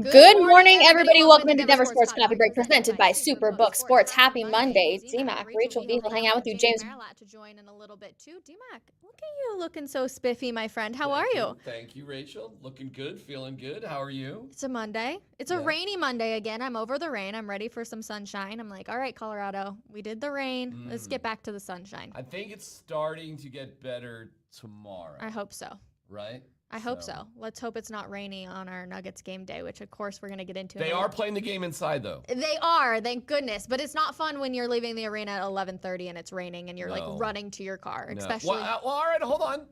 Good morning, everybody. Welcome into Denver Sports Coffee Break, presented by Superbook Sports. Happy Monday. D-Mac, Rachel V will hang out with you. James. To join in a little bit too. D-Mac, look at you looking so spiffy, my friend. How are you? Thank you, Rachel. Looking good, feeling good. How are you? It's a Monday. It's a rainy Monday again. I'm over the rain. I'm ready for some sunshine. I'm like, all right, Colorado, we did the rain. Let's get back to the sunshine. I think it's starting to get better tomorrow. I hope so. Right? I hope so. Let's hope it's not rainy on our Nuggets game day, which of course we're going to get into. They are playing the game inside, though. They are, thank goodness. But it's not fun when you're leaving the arena at 11:30 and it's raining and you're like running to your car, especially. Well, all right, hold on.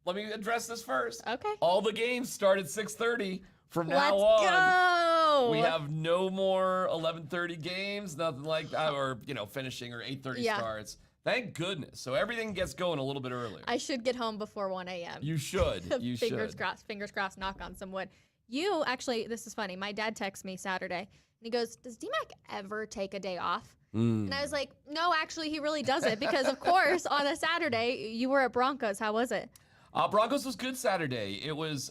Let me address this first. Okay. All the games start at 6:30 from now on. Let's go. We have no more 11:30 games, nothing like that, or finishing or 8:30 starts. Thank goodness. So everything gets going a little bit earlier. I should get home before 1 a.m. You should. You Fingers crossed. Fingers crossed. Knock on some wood. You actually, this is funny. My dad texts me Saturday, and he goes, "Does D-Mac ever take a day off?" And I was like, "No, actually, he really doesn't." Because of course, on a Saturday, you were at Broncos. How was it? Broncos was good Saturday. It was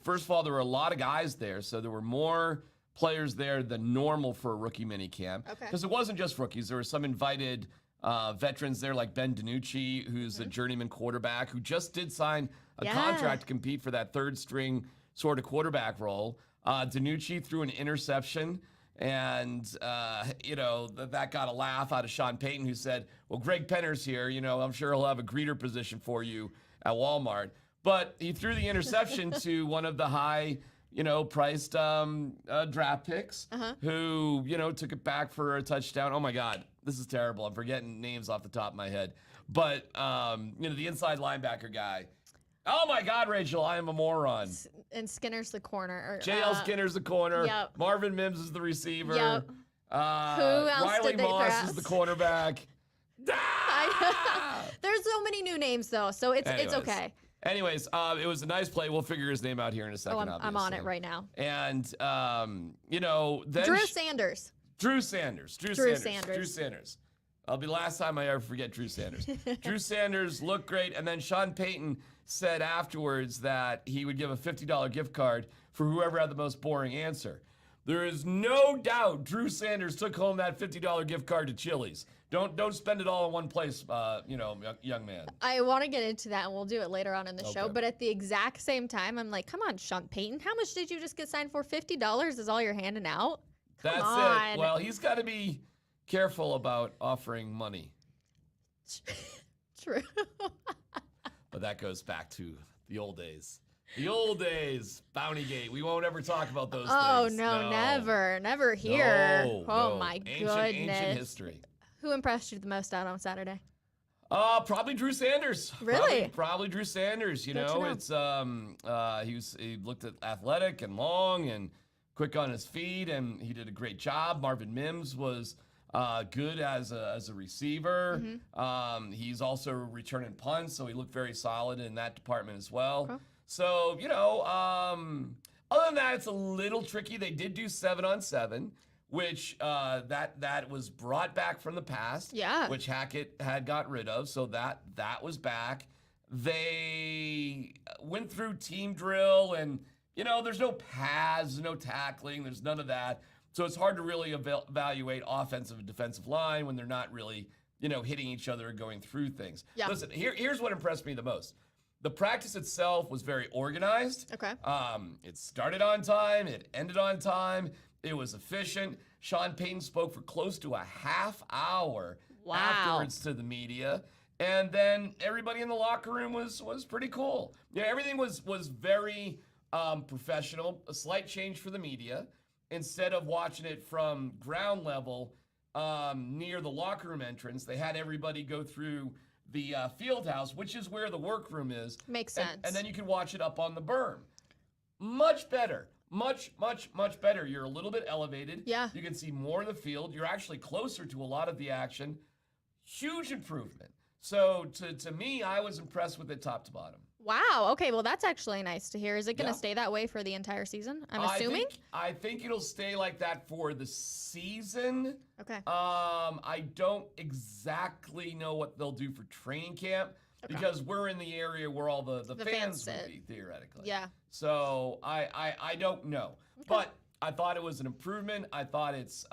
first of all, there were a lot of guys there, so there were more players there than normal for a rookie minicamp. Because it wasn't just rookies. There were some invited veterans there like Ben DiNucci, who's a journeyman quarterback who just did sign a contract to compete for that third string sort of quarterback role. DiNucci threw an interception, and that got a laugh out of Sean Payton, who said, "Well, Greg Penner's here. I'm sure he'll have a greeter position for you at Walmart." But he threw the interception to one of the high priced draft picks who, took it back for a touchdown. Oh my God, this is terrible. I'm forgetting names off the top of my head. But, the inside linebacker guy. Oh my God, Rachel, I am a moron. And Skinner's the corner. J.L. Skinner's the corner. Yep. Marvin Mims is the receiver. Yep. Who else Riley did they Moss grasp? is the cornerback. There's so many new names though, so it's okay. Anyways, it was a nice play. We'll figure his name out here in a second. I'm on it right now. And then Drew Sanders. Drew Sanders. It'll be the last time I ever forget Drew Sanders. Drew Sanders looked great, and then Sean Payton said afterwards that he would give a $50 gift card for whoever had the most boring answer. There is no doubt Drew Sanders took home that $50 gift card to Chili's. Don't spend it all in one place, young man. I want to get into that, and we'll do it later on in the show. But at the exact same time, I'm like, come on, Sean Payton. How much did you just get signed for? $50 is all you're handing out? Come on. It. Well, he's got to be careful about offering money. True. But that goes back to the old days. The old days, Bountygate. We won't ever talk about those things. Oh, no, never here. No, my goodness. Ancient history. Who impressed you the most out on Saturday? Probably Drew Sanders. Really? Probably Drew Sanders. He looked at athletic and long and quick on his feet, and he did a great job. Marvin Mims was good as a receiver. He's also returning punts, so he looked very solid in that department as well. Okay. So, other than that, it's a little tricky. They did do 7-on-7, which that was brought back from the past. Yeah. Which Hackett had got rid of, so that was back. They went through team drill, and there's no pads, no tackling, there's none of that. So it's hard to really evaluate offensive and defensive line when they're not really, hitting each other and going through things. Yeah. Listen, here's what impressed me the most. The practice itself was very organized. Okay. It started on time. It ended on time. It was efficient. Sean Payton spoke for close to a half hour afterwards to the media. And then everybody in the locker room was pretty cool. Yeah, everything was very professional. A slight change for the media. Instead of watching it from ground level near the locker room entrance, they had everybody go through the field house, which is where the workroom is. Makes sense. And then you can watch it up on the berm. Much better. Much better. You're a little bit elevated. Yeah. You can see more of the field. You're actually closer to a lot of the action. Huge improvement. So to me, I was impressed with it top to bottom. Wow. Okay. Well, that's actually nice to hear. Is it going to stay that way for the entire season? I'm assuming. I think it'll stay like that for the season. Okay. I don't exactly know what they'll do for training camp because we're in the area where all the fans would be theoretically. Yeah. So I don't know. Okay. But I thought it was an improvement. I thought it's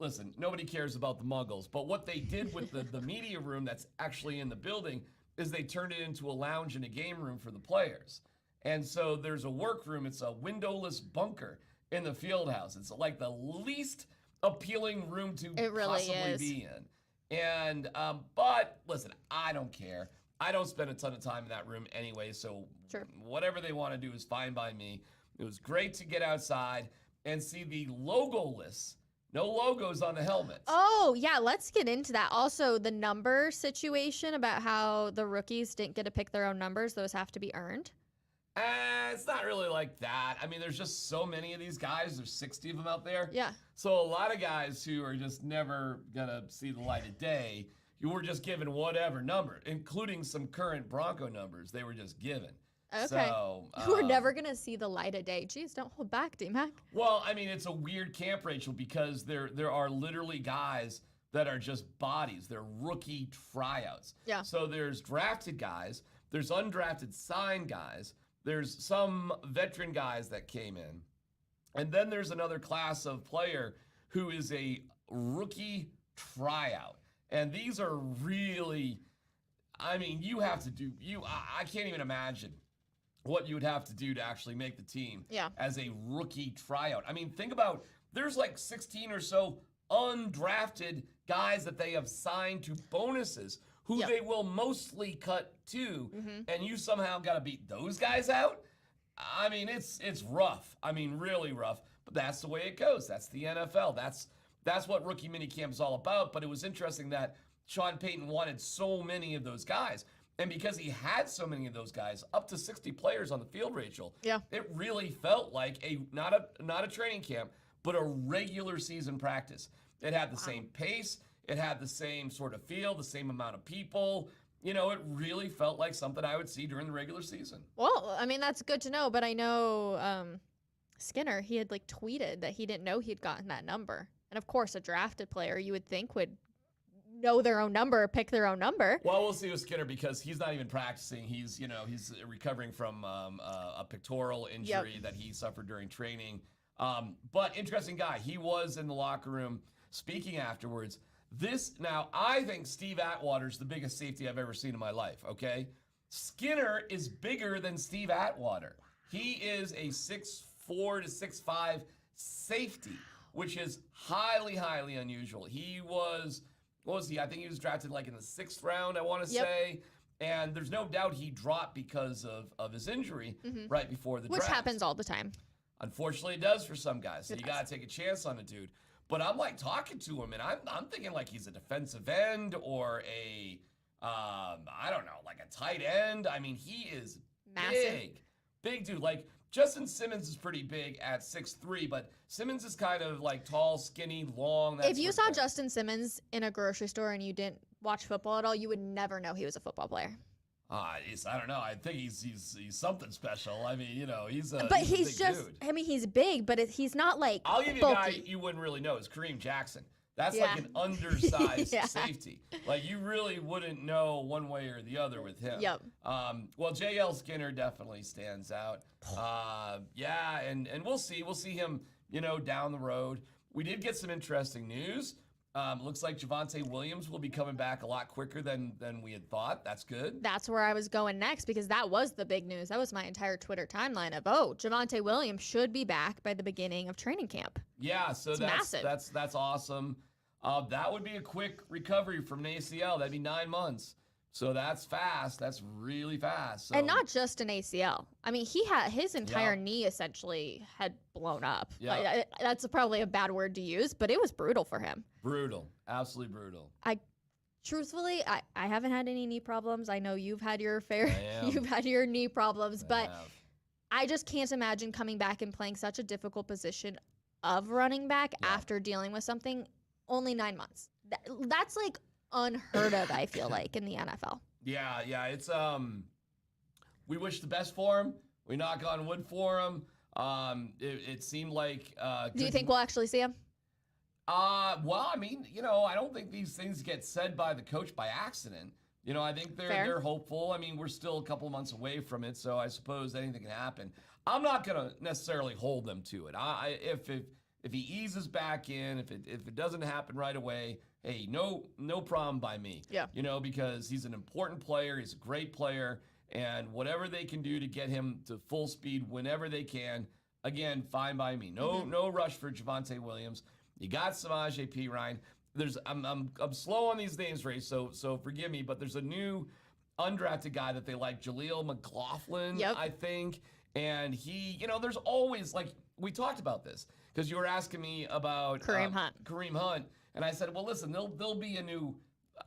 listen, nobody cares about the Muggles, but what they did with the media room that's actually in the building is they turned it into a lounge and a game room for the players. And so there's a workroom. It's a windowless bunker in the field house. It's like the least appealing room to possibly be in. And but listen, I don't care. I don't spend a ton of time in that room anyway, so whatever they want to do is fine by me. It was great to get outside and see the logo-less. No logos on the helmets. Oh, yeah, let's get into that. Also, the number situation about how the rookies didn't get to pick their own numbers. Those have to be earned. It's not really like that. I mean, there's just so many of these guys. There's 60 of them out there. Yeah. So a lot of guys who are just never going to see the light of day, you were just given whatever number, including some current Bronco numbers they were just given. Okay. So, you are never going to see the light of day. Jeez, don't hold back, D-Mac. Well, I mean, it's a weird camp, Rachel, because there are literally guys that are just bodies. They're rookie tryouts. Yeah. So there's drafted guys. There's undrafted signed guys. There's some veteran guys that came in. And then there's another class of player who is a rookie tryout. And these are really, I mean, you have to do, I can't even imagine what you would have to do to actually make the team as a rookie tryout. I mean, think about, there's like 16 or so undrafted guys that they have signed to bonuses who they will mostly cut to, and you somehow got to beat those guys out? I mean, it's rough. I mean, really rough. But that's the way it goes. That's the NFL. That's what rookie minicamp is all about. But it was interesting that Sean Payton wanted so many of those guys. And because he had so many of those guys, up to 60 players on the field, Rachel, it really felt like not a training camp, but a regular season practice. It had the same pace. It had the same sort of feel, the same amount of people. You know, it really felt like something I would see during the regular season. Well, I mean, that's good to know. But I know Skinner, he had like tweeted that he didn't know he'd gotten that number. And of course, a drafted player you would think would know their own number, pick their own number. Well, we'll see with Skinner because he's not even practicing. He's recovering from a pectoral injury that he suffered during training. But interesting guy. He was in the locker room speaking afterwards. Now, I think Steve Atwater's the biggest safety I've ever seen in my life, okay? Skinner is bigger than Steve Atwater. He is a 6'4" to 6'5" safety, which is highly, highly unusual. He was, what was he? I think he was drafted like in the 6th round, I want to say. And there's no doubt he dropped because of his injury right before the draft. Which happens all the time. Unfortunately, it does for some guys. So you got to take a chance on a dude. But I'm like talking to him, and I'm thinking like he's a defensive end or I don't know, like a tight end. I mean, he is massive, big dude. Like Justin Simmons is pretty big at 6'3", but Simmons is kind of like tall, skinny, long. If you saw Justin Simmons in a grocery store and you didn't watch football at all, you would never know he was a football player. I don't know. I think he's something special. I mean, you know, he's a but he's just dude. I mean, he's big, but he's not like I'll give you bulky. a guy you wouldn't really know is Kareem Jackson. That's like an undersized safety. Like you really wouldn't know one way or the other with him. Yep. Well, JL Skinner definitely stands out. And we'll see. We'll see him, you know, down the road. We did get some interesting news. Looks like Javonte Williams will be coming back a lot quicker than we had thought. That's good. That's where I was going next because that was the big news. That was my entire Twitter timeline of, Javonte Williams should be back by the beginning of training camp. Yeah, so that's massive. That's awesome. That would be a quick recovery from an ACL. That'd be 9 months. So that's fast. That's really fast. So. And not just an ACL. I mean, he had his entire knee essentially had blown up. Yeah. That's probably a bad word to use, but it was brutal for him. Brutal. Absolutely brutal. Truthfully, I haven't had any knee problems. I know you've had your you've had your knee problems, but I just can't imagine coming back and playing such a difficult position of running back after dealing with something. Only 9 months. That's like unheard of, I feel like, in the NFL. Yeah, it's we wish the best for him. We knock on wood for him. It seemed like do you think we'll actually see him? Well, I mean, you know, I don't think these things get said by the coach by accident. You know, I think they're hopeful. I mean, we're still a couple of months away from it, so I suppose anything can happen. I'm not gonna necessarily hold them to it. If he eases back in, if it doesn't happen right away, hey, no problem by me. Yeah. You know, because he's an important player, he's a great player, and whatever they can do to get him to full speed whenever they can, again, fine by me. No rush for Javonte Williams. You got Samaje Perine. I'm slow on these names, Ray, so forgive me, but there's a new undrafted guy that they like, Jaleel McLaughlin, I think. And he, you know, there's always, like, we talked about this because you were asking me about Kareem Hunt, and I said, well, listen, there'll be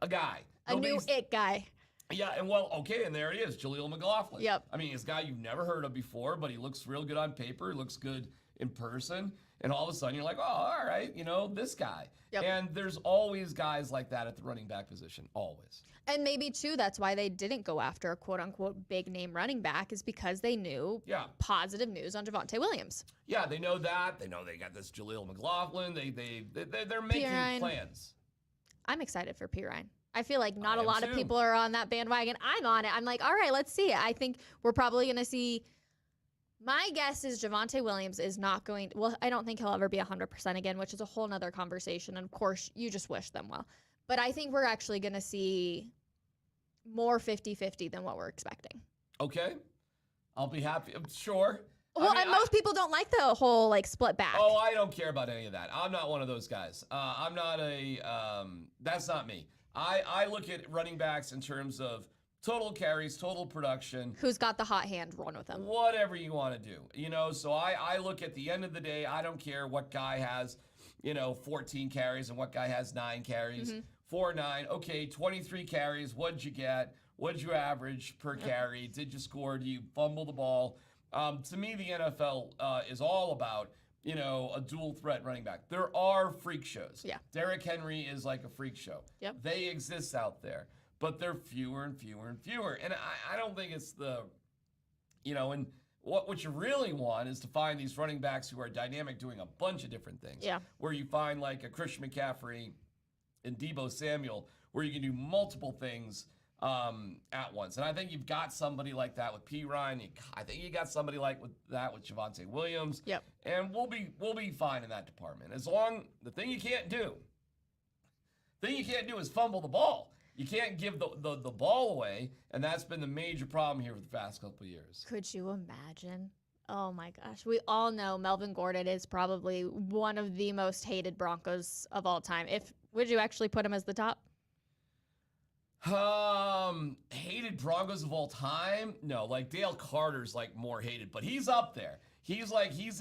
a guy, a new it guy. Yeah, and well, okay, and there he is, Jaleel McLaughlin. Yep. I mean, he's a guy you've never heard of before, but he looks real good on paper. He looks good in person, and all of a sudden you're like, oh, all right, you know, this guy. Yep. And there's always guys like that at the running back position, always. And maybe, too, that's why they didn't go after a quote-unquote big-name running back, is because they knew positive news on Javonte Williams. Yeah, they know that. They know they got this Jaleel McLaughlin. They're making plans. I'm excited for Perine. I feel like not a lot of people are on that bandwagon. I'm on it. I'm like, all right, let's see it. I think we're probably going to see – my guess is Javonte Williams is not going – well, I don't think he'll ever be 100% again, which is a whole nother conversation. And, of course, you just wish them well. But I think we're actually going to see more 50-50 than what we're expecting. Okay. I'll be happy. Sure. Well, I mean, and most people don't like the whole, like, split back. Oh, I don't care about any of that. I'm not one of those guys. I'm not that's not me. I look at running backs in terms of total carries, total production. Who's got the hot hand, run with them. Whatever you want to do. You know, so I look at the end of the day, I don't care what guy has, 14 carries and what guy has 9 carries. 4, 9. Okay, 23 carries. What'd you get? What'd you average per carry? Did you score? Do you fumble the ball? To me, the NFL is all about, a dual threat running back. There are freak shows. Yeah. Derrick Henry is like a freak show. Yep. They exist out there, but they're fewer and fewer and fewer. And I don't think it's and what you really want is to find these running backs who are dynamic, doing a bunch of different things. Yeah. Where you find like a Christian McCaffrey and Deebo Samuel, where you can do multiple things at once. And I think you've got somebody like that with Perine. I think you got somebody like that with Javonte Williams. Yep. And we'll be fine in that department. The thing you can't do is fumble the ball. You can't give the ball away, and that's been the major problem here for the past couple of years. Could you imagine? Oh my gosh. We all know Melvin Gordon is probably one of the most hated Broncos of all time. Would you actually put him as the top? Hated Broncos of all time? No, like Dale Carter's like more hated, but he's up there. He's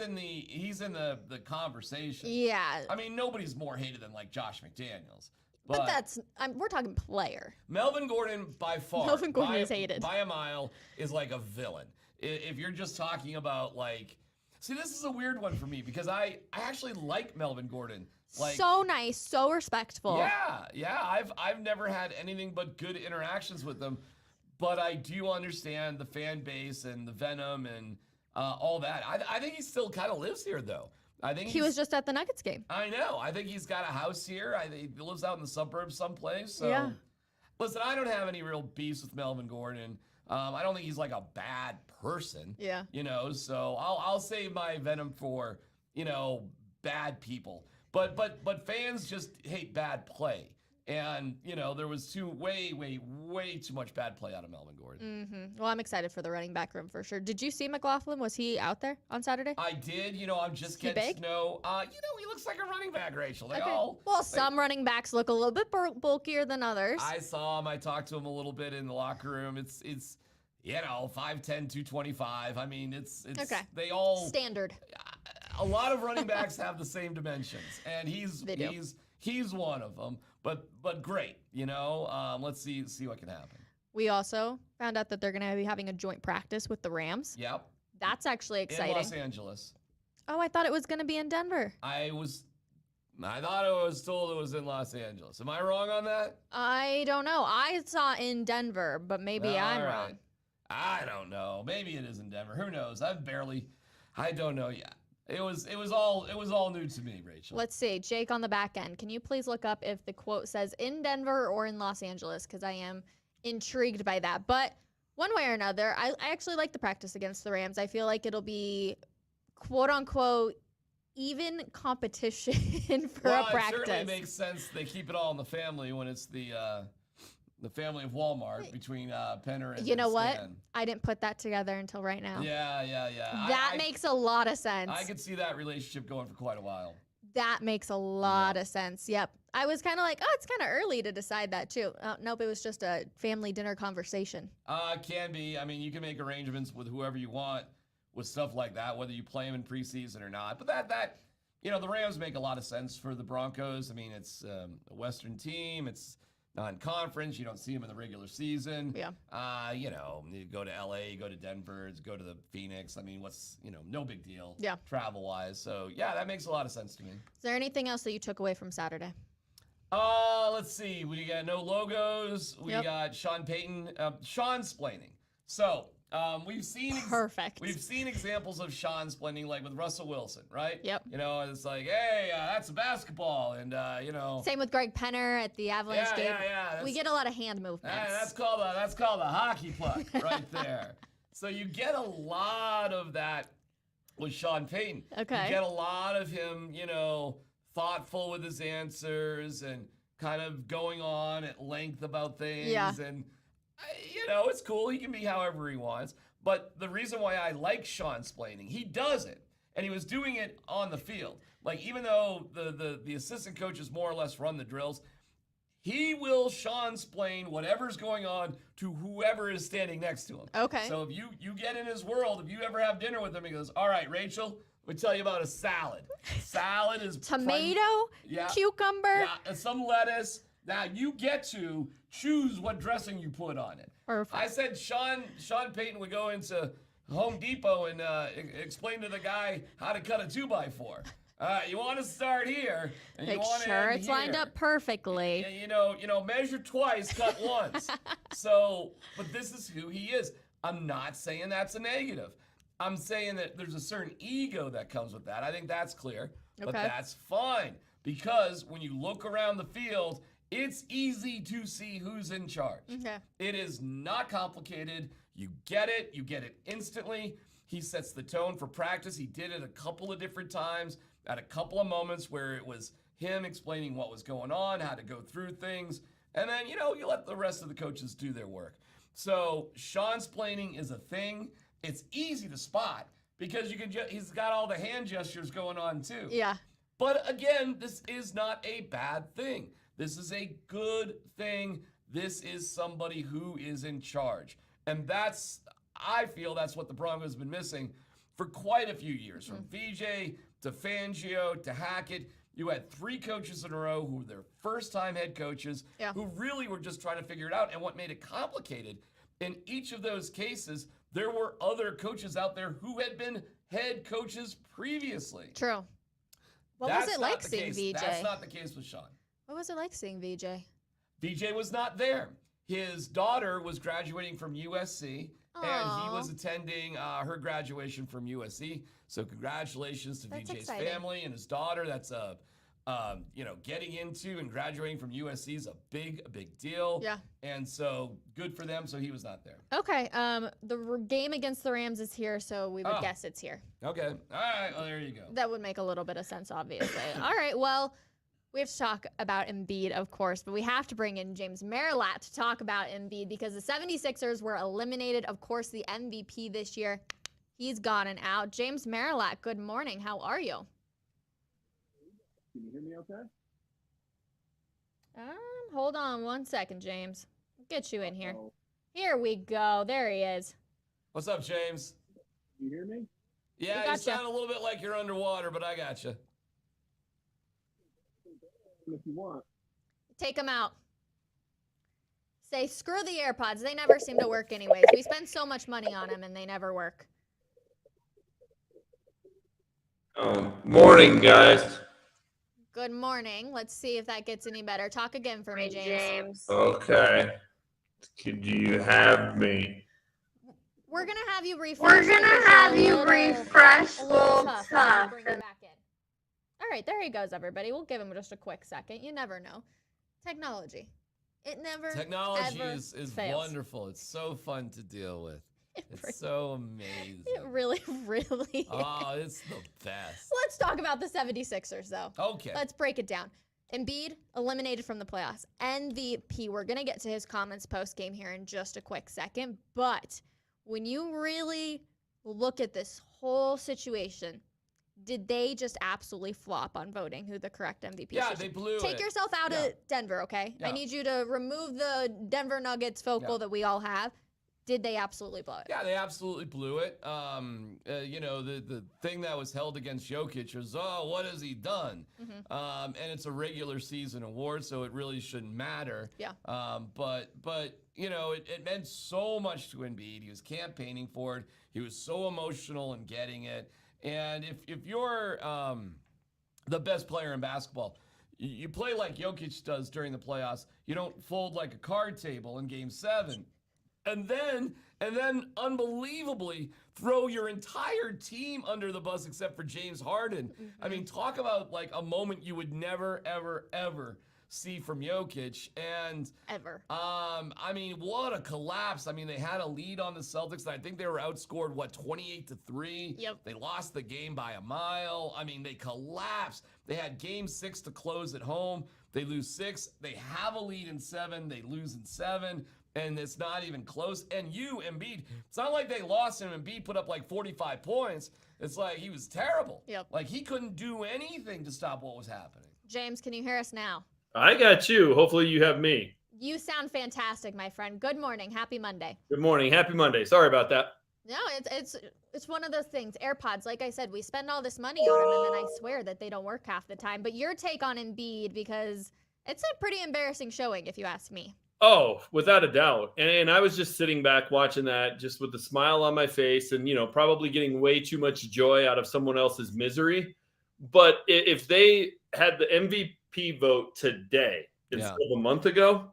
in the conversation. Yeah. I mean, nobody's more hated than like Josh McDaniels. But we're talking player. Melvin Gordon by far. Melvin Gordon is hated. By a mile is like a villain. If you're just talking about like, see, this is a weird one for me because I actually like Melvin Gordon. Like, so nice, so respectful. Yeah. I've never had anything but good interactions with him, but I do understand the fan base and the venom and all that. I think he still kind of lives here though. I think he was just at the Nuggets game. I know. I think he's got a house here. He lives out in the suburbs someplace. So, yeah. Listen, I don't have any real beefs with Melvin Gordon. I don't think he's like a bad person. Yeah. So I'll save my venom for bad people. But fans just hate bad play. And, there was way too much bad play out of Melvin Gordon. Well, I'm excited for the running back room for sure. Did you see McLaughlin? Was he out there on Saturday? I did. I'm just getting to know. He looks like a running back, Rachel. Some running backs look a little bit bulkier than others. I saw him. I talked to him a little bit in the locker room. It's 5'10", 225. I mean, it's okay. They all standard. A lot of running backs have the same dimensions, and he's one of them. But great, let's see what can happen. We also found out that they're going to be having a joint practice with the Rams. Yep. That's actually exciting. In Los Angeles. Oh, I thought it was going to be in Denver. I thought I was told it was in Los Angeles. Am I wrong on that? I don't know. I saw in Denver, but maybe I'm wrong. I don't know. Maybe it is in Denver. Who knows? I don't know yet. It was all new to me, Rachel. Let's see. Jake on the back end. Can you please look up if the quote says in Denver or in Los Angeles? Because I am intrigued by that. But one way or another, I actually like the practice against the Rams. I feel like it'll be quote unquote even competition for a practice. It certainly makes sense. They keep it all in the family when it's the family of Walmart between Penner and you know Stan. what? I didn't put that together until right now. Yeah. That makes a lot of sense. I could see that relationship going for quite a while. That makes a lot of sense. Yep. I was kind of like, oh, it's kind of early to decide that too. Nope, it was just a family dinner conversation. Can be. I mean, you can make arrangements with whoever you want with stuff like that, whether you play them in preseason or not. But that the Rams make a lot of sense for the Broncos. I mean, it's a Western team. It's non-conference. You don't see them in the regular season. Yeah. You go to LA, you go to Denver, go to the Phoenix. I mean, no big deal. Yeah. Travel-wise. So, yeah, that makes a lot of sense to me. Is there anything else that you took away from Saturday? Let's see. We got no logos. We got Sean Payton. Sean-splaining. So, we've seen examples of Sean-splaining, like with Russell Wilson, right? Yep. It's like, hey, that's a basketball, and Same with Greg Penner at the Avalanche game. Yeah. We get a lot of hand movements. That's called a hockey puck right there. So you get a lot of that with Sean Payton. Okay. You get a lot of him, thoughtful with his answers and kind of going on at length about things. Yeah. And it's cool. He can be however he wants. But the reason why I like Sean-splaining, he does it. And he was doing it on the field. Like, even though the assistant coaches more or less run the drills, he will Sean-splain whatever's going on to whoever is standing next to him. Okay. So if you get in his world, if you ever have dinner with him, he goes, all right, Rachel, let me tell you about a salad. Salad is tomato, cucumber, and some lettuce. Now you get to choose what dressing you put on it. Perfect. I said Sean Payton would go into Home Depot and explain to the guy how to cut a 2x4. You want to start here, and make you want sure to it's here. lined up perfectly. Measure twice, cut once. So, but this is who he is. I'm not saying that's a negative. I'm saying that there's a certain ego that comes with that. I think that's clear, but that's fine because when you look around the field, it's easy to see who's in charge. Okay. It is not complicated. You get it instantly. He sets the tone for practice. He did it a couple of different times at a couple of moments where it was him explaining what was going on, how to go through things, and then, you let the rest of the coaches do their work. So Sean-splaining is a thing. It's easy to spot because he's got all the hand gestures going on too. Yeah. But again, this is not a bad thing. This is a good thing. This is somebody who is in charge. And I feel that's what the Broncos have been missing for quite a few years. From VJ to Fangio to Hackett, you had 3 coaches in a row who were their first-time head coaches who really were just trying to figure it out. And what made it complicated, in each of those cases, there were other coaches out there who had been head coaches previously. True. What was it like seeing VJ? That's not the case with Sean. What was it like seeing VJ? VJ was not there. His daughter was graduating from USC, and he was attending her graduation from USC. So congratulations to VJ's family and his daughter. That's getting into and graduating from USC is a big deal. Yeah. And so good for them. So he was not there. Okay. The game against the Rams is here, so we would guess it's here. Okay. All right. Well, there you go. That would make a little bit of sense, obviously. All right. Well, we have to talk about Embiid, of course, but we have to bring in James Merilatt to talk about Embiid because the 76ers were eliminated. Of course, the MVP this year. He's gotten out. James Merilatt, good morning. How are you? Can you hear me okay? Hold on one second, James. I'll get you in here. Here we go. There he is. What's up, James? Can you hear me? Yeah, you sound a little bit like you're underwater, but I got you. If you want. Take them out. Say, screw the AirPods. They never seem to work anyways. We spend so much money on them, and they never work. Morning, guys. Good morning. Let's see if that gets any better. Talk again for me, James. Okay. Could you have me? We're going to have you refresh. A little tough. Bring it back in. All right, there he goes, everybody. We'll give him just a quick second. You never know. Technology. It never Technology ever is fails. wonderful. It's so fun to deal with. It's so amazing. It really, really Oh, is. it's the best. Let's talk about the 76ers, though. Okay. Let's break it down. Embiid eliminated from the playoffs. MVP. We're going to get to his comments post-game here in just a quick second. But when you really look at this whole situation, did they just absolutely flop on voting who the correct MVP Yeah, should they be? blew Take it. yourself out of Denver, okay? Yeah. I need you to remove the Denver Nuggets focal that we all have. Did they absolutely blow it? Yeah, they absolutely blew it. The thing that was held against Jokic was, oh, what has he done? And it's a regular season award, so it really shouldn't matter. Yeah. But it meant so much to Embiid. He was campaigning for it. He was so emotional in getting it. And if you're the best player in basketball, you play like Jokic does during the playoffs. You don't fold like a card table in Game 7. And then unbelievably throw your entire team under the bus except for James Harden. I mean, talk about like a moment you would never, ever, ever see from Jokic. And I mean, what a collapse. I mean, they had a lead on the Celtics. I think they were outscored 28-3. Yep. They lost the game by a mile. I mean, they collapsed. They had Game 6 to close at home. They lose 6. They have a lead in 7. They lose in 7. And it's not even close. And Embiid, it's not like they lost and Embiid put up like 45 points. It's like he was terrible. Yep. Like he couldn't do anything to stop what was happening. James, can you hear us now? I got you. Hopefully you have me. You sound fantastic, my friend. Good morning. Happy Monday. Good morning. Happy Monday. Sorry about that. No, it's one of those things. AirPods, like I said, we spend all this money on them, and then I swear that they don't work half the time. But your take on Embiid, because it's a pretty embarrassing showing, if you ask me. Oh, without a doubt. And I was just sitting back watching that just with a smile on my face and, probably getting way too much joy out of someone else's misery. But if they had the MVP vote today instead of a month ago,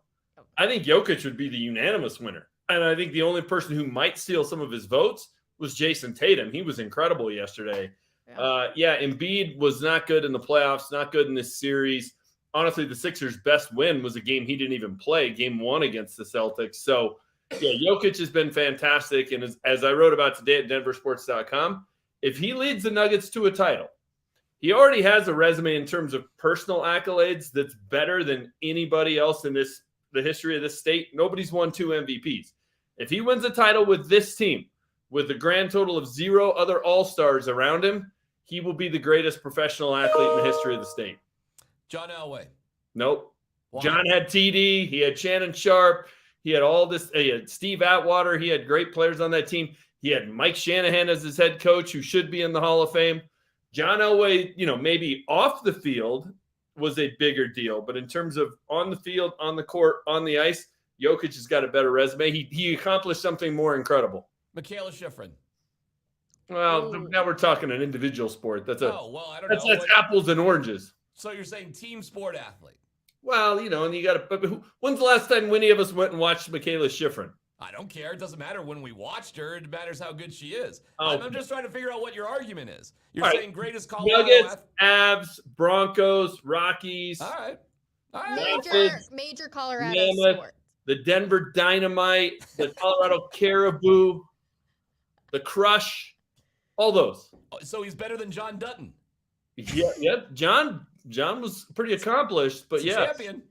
I think Jokic would be the unanimous winner. And I think the only person who might steal some of his votes was Jason Tatum. He was incredible yesterday. Embiid was not good in the playoffs, not good in this series. Honestly, the Sixers' best win was a game he didn't even play, Game 1 against the Celtics. So, Jokic has been fantastic. And as I wrote about today at denversports.com, if he leads the Nuggets to a title, he already has a resume in terms of personal accolades that's better than anybody else in the history of this state. Nobody's won 2 MVPs. If he wins a title with this team, with a grand total of 0 other all-stars around him, he will be the greatest professional athlete in the history of the state. John Elway. Nope. Wow. John had TD. He had Shannon Sharp. He had all this. He had Steve Atwater. He had great players on that team. He had Mike Shanahan as his head coach, who should be in the Hall of Fame. John Elway, maybe off the field was a bigger deal. But in terms of on the field, on the court, on the ice, Jokic has got a better resume. He accomplished something more incredible. Michaela Schifrin. Well, now we're talking an individual sport. That's I don't know. That's apples and oranges. So you're saying team sport athlete? Well, and you got to. When's the last time any of us went and watched Michaela Schifrin? I don't care. It doesn't matter when we watched her. It matters how good she is. Oh. I'm just trying to figure out what your argument is. You're All saying right. greatest Colorado Nuggets, Avs, Broncos, Rockies. All right. Major Colorado Mammoth, sport. The Denver Dynamite, the Colorado Caribou, the Crush, all those. So he's better than John Dutton. Yeah. John was pretty accomplished, but yeah. Champion.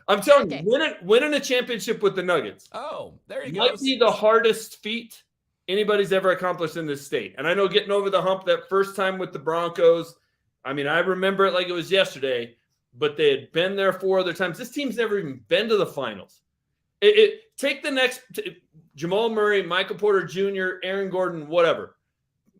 I'm telling you, winning a championship with the Nuggets. Oh, there you go. Might be the hardest feat anybody's ever accomplished in this state. And I know getting over the hump that first time with the Broncos, I mean, I remember it like it was yesterday, but they had been there 4 other times. This team's never even been to the finals. Take the next Jamal Murray, Michael Porter Jr., Aaron Gordon, whatever.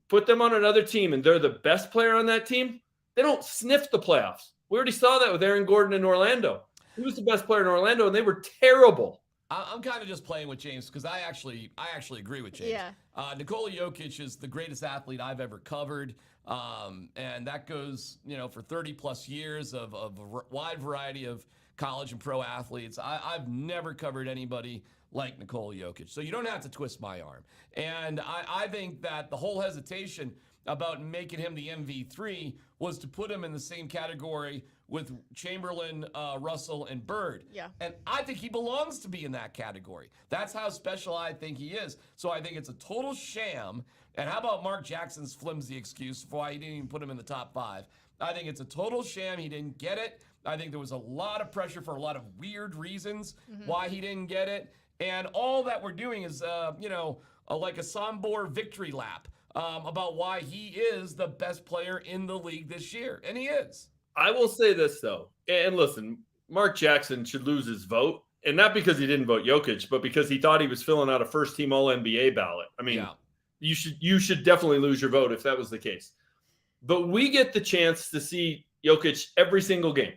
Put them on another team, and they're the best player on that team. They don't sniff the playoffs. We already saw that with Aaron Gordon in Orlando. He was the best player in Orlando, and they were terrible. I'm kind of just playing with James because I actually agree with James. Yeah. Nikola Jokic is the greatest athlete I've ever covered, and that goes for 30+ years of a wide variety of college and pro athletes. I've never covered anybody like Nikola Jokic. So you don't have to twist my arm. And I think that the whole hesitation about making him the MV3 was to put him in the same category with Chamberlain, Russell, and Bird. Yeah. And I think he belongs to be in that category. That's how special I think he is. So I think it's a total sham. And how about Mark Jackson's flimsy excuse for why he didn't even put him in the top 5? I think it's a total sham. He didn't get it. I think there was a lot of pressure for a lot of weird reasons why he didn't get it. And all that we're doing is, like a Sombor victory lap about why he is the best player in the league this year. And he is. I will say this, though. And listen, Mark Jackson should lose his vote. And not because he didn't vote Jokic, but because he thought he was filling out a first-team All-NBA ballot. I mean, you should definitely lose your vote if that was the case. But we get the chance to see Jokic every single game,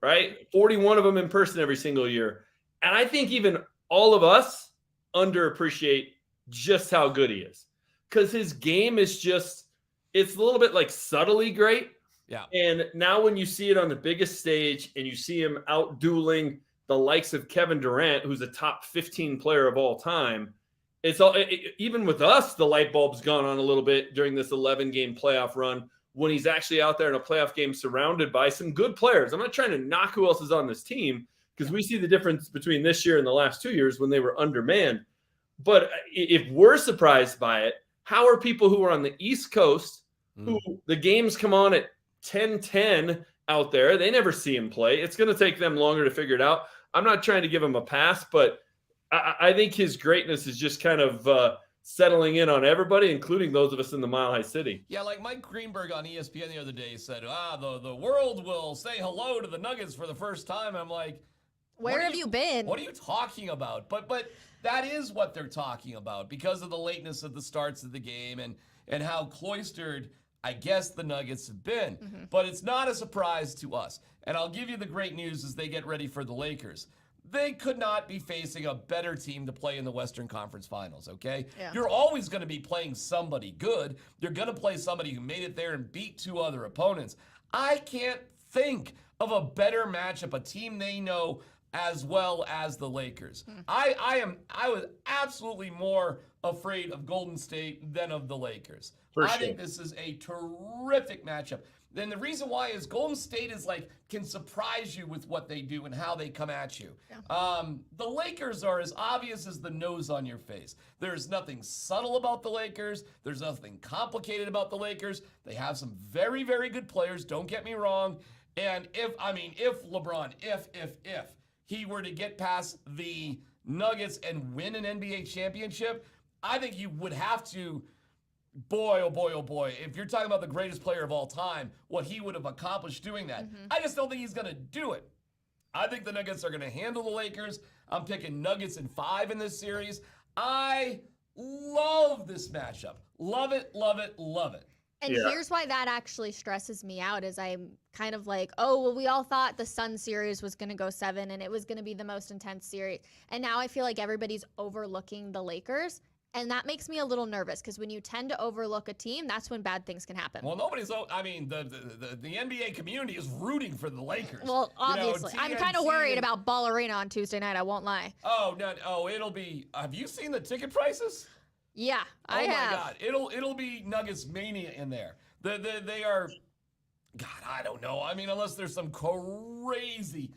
right? 41 of them in person every single year. And I think even all of us underappreciate just how good he is. Because his game is just, it's a little bit like subtly great. Yeah. And now when you see it on the biggest stage and you see him out dueling the likes of Kevin Durant, who's a top 15 player of all time, even with us, the light bulb's gone on a little bit during this 11-game playoff run when he's actually out there in a playoff game surrounded by some good players. I'm not trying to knock who else is on this team because we see the difference between this year and the last 2 years when they were undermanned. But if we're surprised by it, how are people who are on the East Coast, who the games come on at 10:10 out there, they never see him play. It's going to take them longer to figure it out. I'm not trying to give him a pass, but I think his greatness is just kind of settling in on everybody, including those of us in the Mile High City. Yeah, like Mike Greenberg on ESPN the other day said, the world will say hello to the Nuggets for the first time. I'm like, where have you been? What are you talking about? But that is what they're talking about because of the lateness of the starts of the game and how cloistered, I guess, the Nuggets have been. But it's not a surprise to us. And I'll give you the great news as they get ready for the Lakers. They could not be facing a better team to play in the Western Conference Finals, okay? Yeah. You're always going to be playing somebody good. You're going to play somebody who made it there and beat 2 other opponents. I can't think of a better matchup, a team they know as well as the Lakers. I was absolutely more afraid of Golden State than of the Lakers. I think this is a terrific matchup. Then the reason why is Golden State is can surprise you with what they do and how they come at you. Yeah. The Lakers are as obvious as the nose on your face. There's nothing subtle about the Lakers. There's nothing complicated about the Lakers. They have some very, very good players. Don't get me wrong. And if LeBron, if he were to get past the Nuggets and win an NBA championship, I think you would have to. Boy, oh boy, oh boy. If you're talking about the greatest player of all time, what he would have accomplished doing that, I just don't think he's going to do it. I think the Nuggets are going to handle the Lakers. I'm picking Nuggets in 5 in this series. I love this matchup. Love it, love it, love it. And here's why that actually stresses me out is I'm kind of like, oh, well, we all thought the Sun series was going to go 7 and it was going to be the most intense series. And now I feel like everybody's overlooking the Lakers. And that makes me a little nervous because when you tend to overlook a team, that's when bad things can happen. Well, the NBA community is rooting for the Lakers. Well, obviously. I'm kind of worried about Ball Arena on Tuesday night, I won't lie. Oh, no. Oh, it'll be – have you seen the ticket prices? Yeah, I have. Oh, my God. It'll be Nuggets mania in there. They are – God, I don't know. I mean, unless there's some crazy,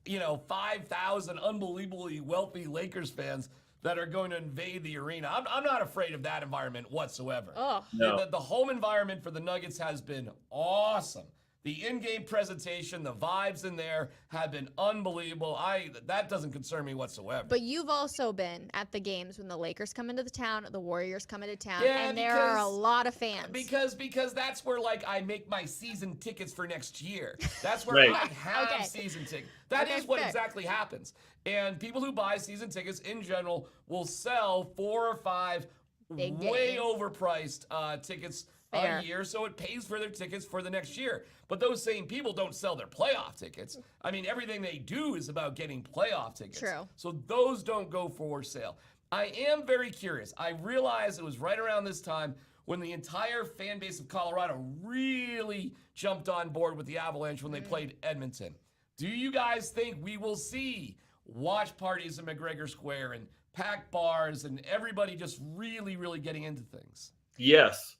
5,000 unbelievably wealthy Lakers fans – that are going to invade the arena. I'm not afraid of that environment whatsoever. Oh. No. The home environment for the Nuggets has been awesome. The in-game presentation, the vibes in there have been unbelievable. That doesn't concern me whatsoever. But you've also been at the games when the Lakers come into the town, the Warriors come into town, yeah, and there are a lot of fans. Because that's where I make my season tickets for next year. That's where Right. I have season tickets. That is what exactly happens. And people who buy season tickets in general will sell 4 or 5 way overpriced tickets a year, so it pays for their tickets for the next year. But those same people don't sell their playoff tickets. I mean, everything they do is about getting playoff tickets. True. So those don't go for sale. I am very curious. I realized it was right around this time when the entire fan base of Colorado really jumped on board with the Avalanche when they played Edmonton. Do you guys think we will see watch parties in McGregor Square and packed bars, and everybody just really, really getting into things. Yes.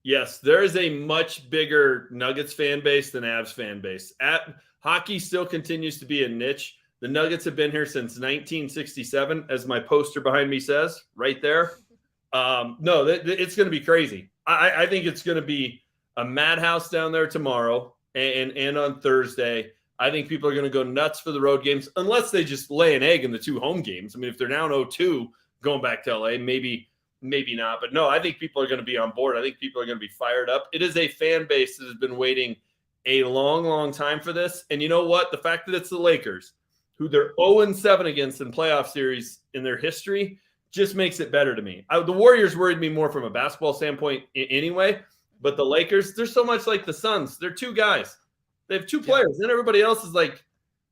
Yes, there is a much bigger Nuggets fan base than Avs fan base. Hockey still continues to be a niche. The Nuggets have been here since 1967, as my poster behind me says, right there. No, it's going to be crazy. I think it's going to be a madhouse down there tomorrow and on Thursday. I think people are going to go nuts for the road games, unless they just lay an egg in the 2 home games. I mean, if they're down 0-2 going back to LA, maybe not. But no, I think people are going to be on board. I think people are going to be fired up. It is a fan base that has been waiting a long, long time for this. And you know what? The fact that it's the Lakers, who they're 0-7 against in playoff series in their history, just makes it better to me. The Warriors worried me more from a basketball standpoint anyway. But the Lakers, they're so much like the Suns. They're 2 guys. They have 2 players. Then everybody else is like,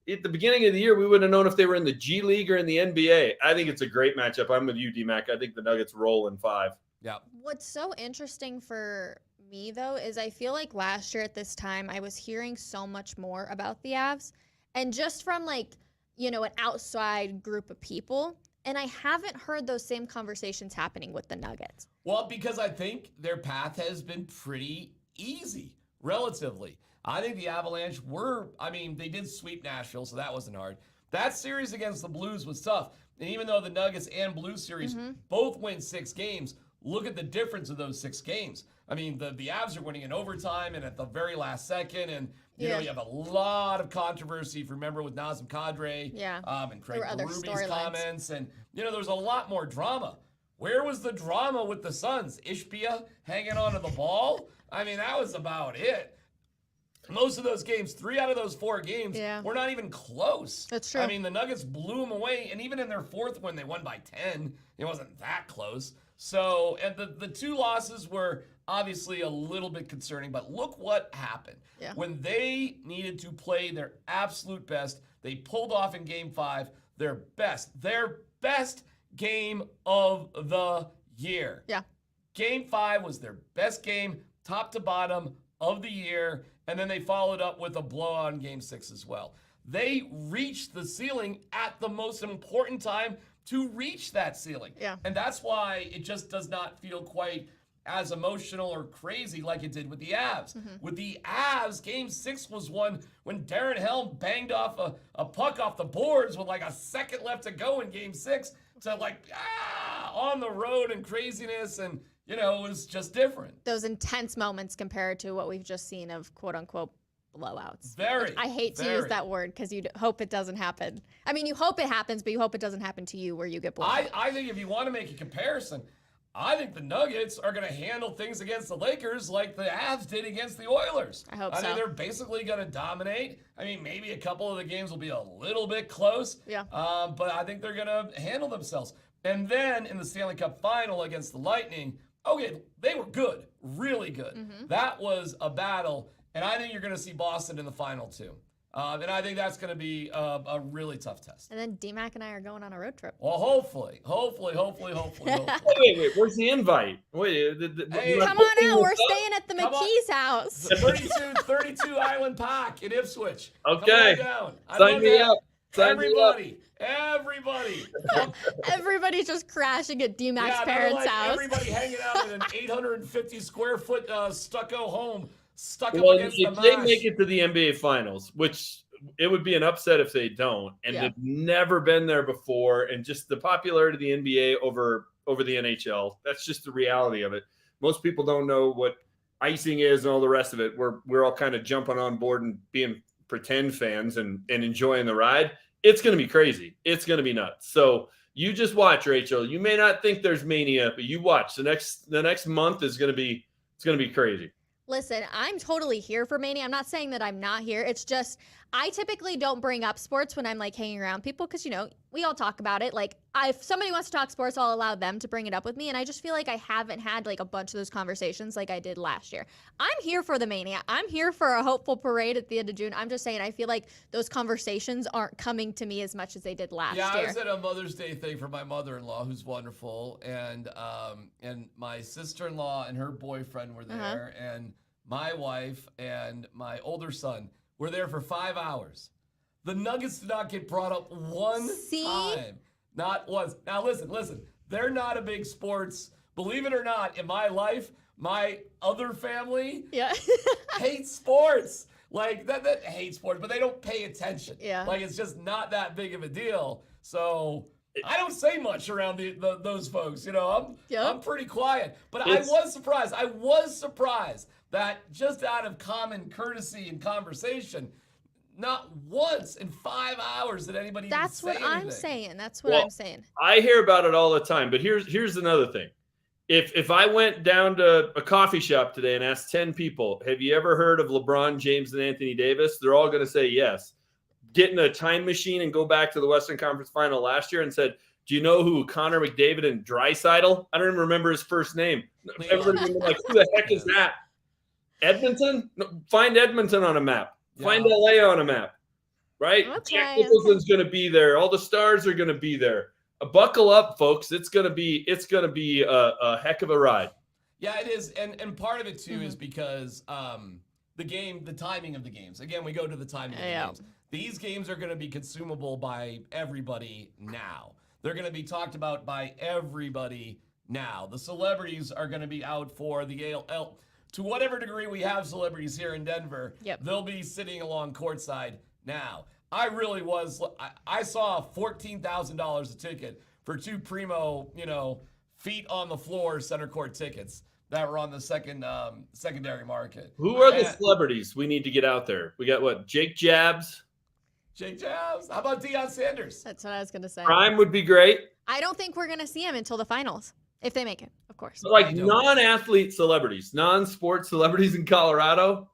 at the beginning of the year, we wouldn't have known if they were in the G League or in the NBA. I think it's a great matchup. I'm with you, D-Mac. I think the Nuggets roll in 5. Yeah. What's so interesting for me, though, is I feel like last year at this time, I was hearing so much more about the Avs. And just from, like, you know, an outside group of people. And I haven't heard those same conversations happening with the Nuggets. Well, because I think their path has been pretty easy, relatively. I think the Avalanche they did sweep Nashville, so that wasn't hard. That series against the Blues was tough. And even though the Nuggets and Blues series both win 6 games, look at the difference of those 6 games. I mean, the Avs are winning in overtime and at the very last second. And, you know, you have a lot of controversy, if you remember, with Nazem Kadri and Craig Berube's comments. And, you know, there was a lot more drama. Where was the drama with the Suns? Ishbia hanging onto the ball? I mean, that was about it. Most of those games, 3 out of those 4 games, were not even close. That's true. I mean, the Nuggets blew them away, and even in their 4th win, they won by 10. It wasn't that close. So, and the 2 losses were obviously a little bit concerning, but look what happened. Yeah. When they needed to play their absolute best, they pulled off in Game 5 their best game of the year. Yeah. Game 5 was their best game, top to bottom of the year, and then they followed up with a blowout in Game 6 as well. They reached the ceiling at the most important time to reach that ceiling. Yeah. And that's why it just does not feel quite as emotional or crazy like it did with the Avs. With the Avs, Game 6 was one when Darren Helm banged off a puck off the boards with like a second left to go in Game 6 to on the road and craziness, and you know, it was just different. Those intense moments compared to what we've just seen of quote-unquote blowouts. Very. I hate to use that word because you hope it doesn't happen. I mean, you hope it happens, but you hope it doesn't happen to you where you get blown out. I think if you want to make a comparison, I think the Nuggets are going to handle things against the Lakers like the Avs did against the Oilers. I hope so. I think they're basically going to dominate. I mean, maybe a couple of the games will be a little bit close. Yeah. But I think they're going to handle themselves. And then in the Stanley Cup final against the Lightning, okay, they were good, really good. That was a battle, and I think you're going to see Boston in the final too. And I think that's going to be a really tough test. And then D-Mac and I are going on a road trip. Well, hopefully. Wait, where's the invite? Wait, come on out. We're staying at the McKee's house. 32 Island Park in Ipswich. Okay. Come on down. Sign me up. Everybody. Everybody's just crashing at D-Mac's parents' house. Everybody hanging out in an 850 square foot stucco home stuck up Well, against the if they marsh. make it to the NBA Finals, which it would be an upset if they don't, and they've never been there before, and just the popularity of the NBA over the NHL, that's just the reality of it. Most people don't know what icing is and all the rest of it. We're all kind of jumping on board and being pretend fans and enjoying the ride. It's going to be crazy. It's going to be nuts. So you just watch, Rachel. You may not think there's mania, but you watch. The next month is going to be crazy. Listen, I'm totally here for Mania. I'm not saying that I'm not here. It's just I typically don't bring up sports when I'm like hanging around people because, you know, we all talk about it. Like if somebody wants to talk sports, I'll allow them to bring it up with me. And I just feel like I haven't had like a bunch of those conversations like I did last year. I'm here for the Mania. I'm here for a hopeful parade at the end of June. I'm just saying I feel like those conversations aren't coming to me as much as they did last year. Yeah, I was at a Mother's Day thing for my mother-in-law, who's wonderful. And my sister-in-law and her boyfriend were there. And my wife and my older son were there for 5 hours. The Nuggets did not get brought up one time. Not once. Now listen. They're not a big sports. Believe it or not, in my life, my other family hates sports. Like that hate sports, but they don't pay attention. Yeah. Like it's just not that big of a deal. So I don't say much around those folks. You know, I'm pretty quiet. But I was surprised. I was surprised that just out of common courtesy and conversation, not once in 5 hours did anybody That's even say what anything. I'm saying. That's what I'm saying. I hear about it all the time, but here's another thing. If I went down to a coffee shop today and asked 10 people, have you ever heard of LeBron James and Anthony Davis? They're all going to say yes. Get in a time machine and go back to the Western Conference Final last year and said, do you know who Connor McDavid and Draisaitl? I don't even remember his first name. Everybody was like, who the heck is that? Edmonton? No, find Edmonton on a map. Find LA on a map. Right? Jack Nicholson's going to be there. All the stars are going to be there. Buckle up, folks. It's gonna be a heck of a ride. Yeah, it is, and part of it too is because the timing of the games. Again, we go to the timing of the games. These games are going to be consumable by everybody now. They're going to be talked about by everybody now. The celebrities are going to be out for the AL. To whatever degree we have celebrities here in Denver, they'll be sitting along courtside now. I really was. I saw $14,000 a ticket for two primo, feet on the floor center court tickets that were on the secondary market. Who are the celebrities we need to get out there? We got what? Jake Jabs. How about Deion Sanders? That's what I was gonna say. Prime would be great. I don't think we're gonna see him until the finals, if they make it, of course. So like non-athlete celebrities, non-sport celebrities in Colorado.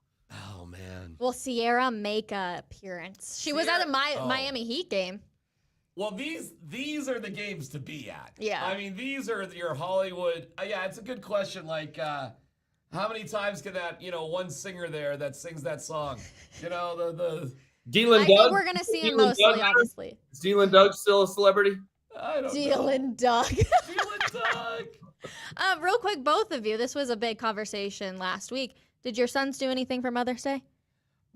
Will Sierra make an appearance? She was at a Miami Heat game. Well, these are the games to be at. Yeah. I mean, these are your Hollywood. Yeah, it's a good question. Like, how many times can that, one singer there that sings that song, the Dylan I Doug? think we're going to see him mostly, obviously. Is Dylan Doug still a celebrity? I don't know. Dylan Doug. Dylan Doug. Real quick, both of you, this was a big conversation last week. Did your sons do anything for Mother's Day?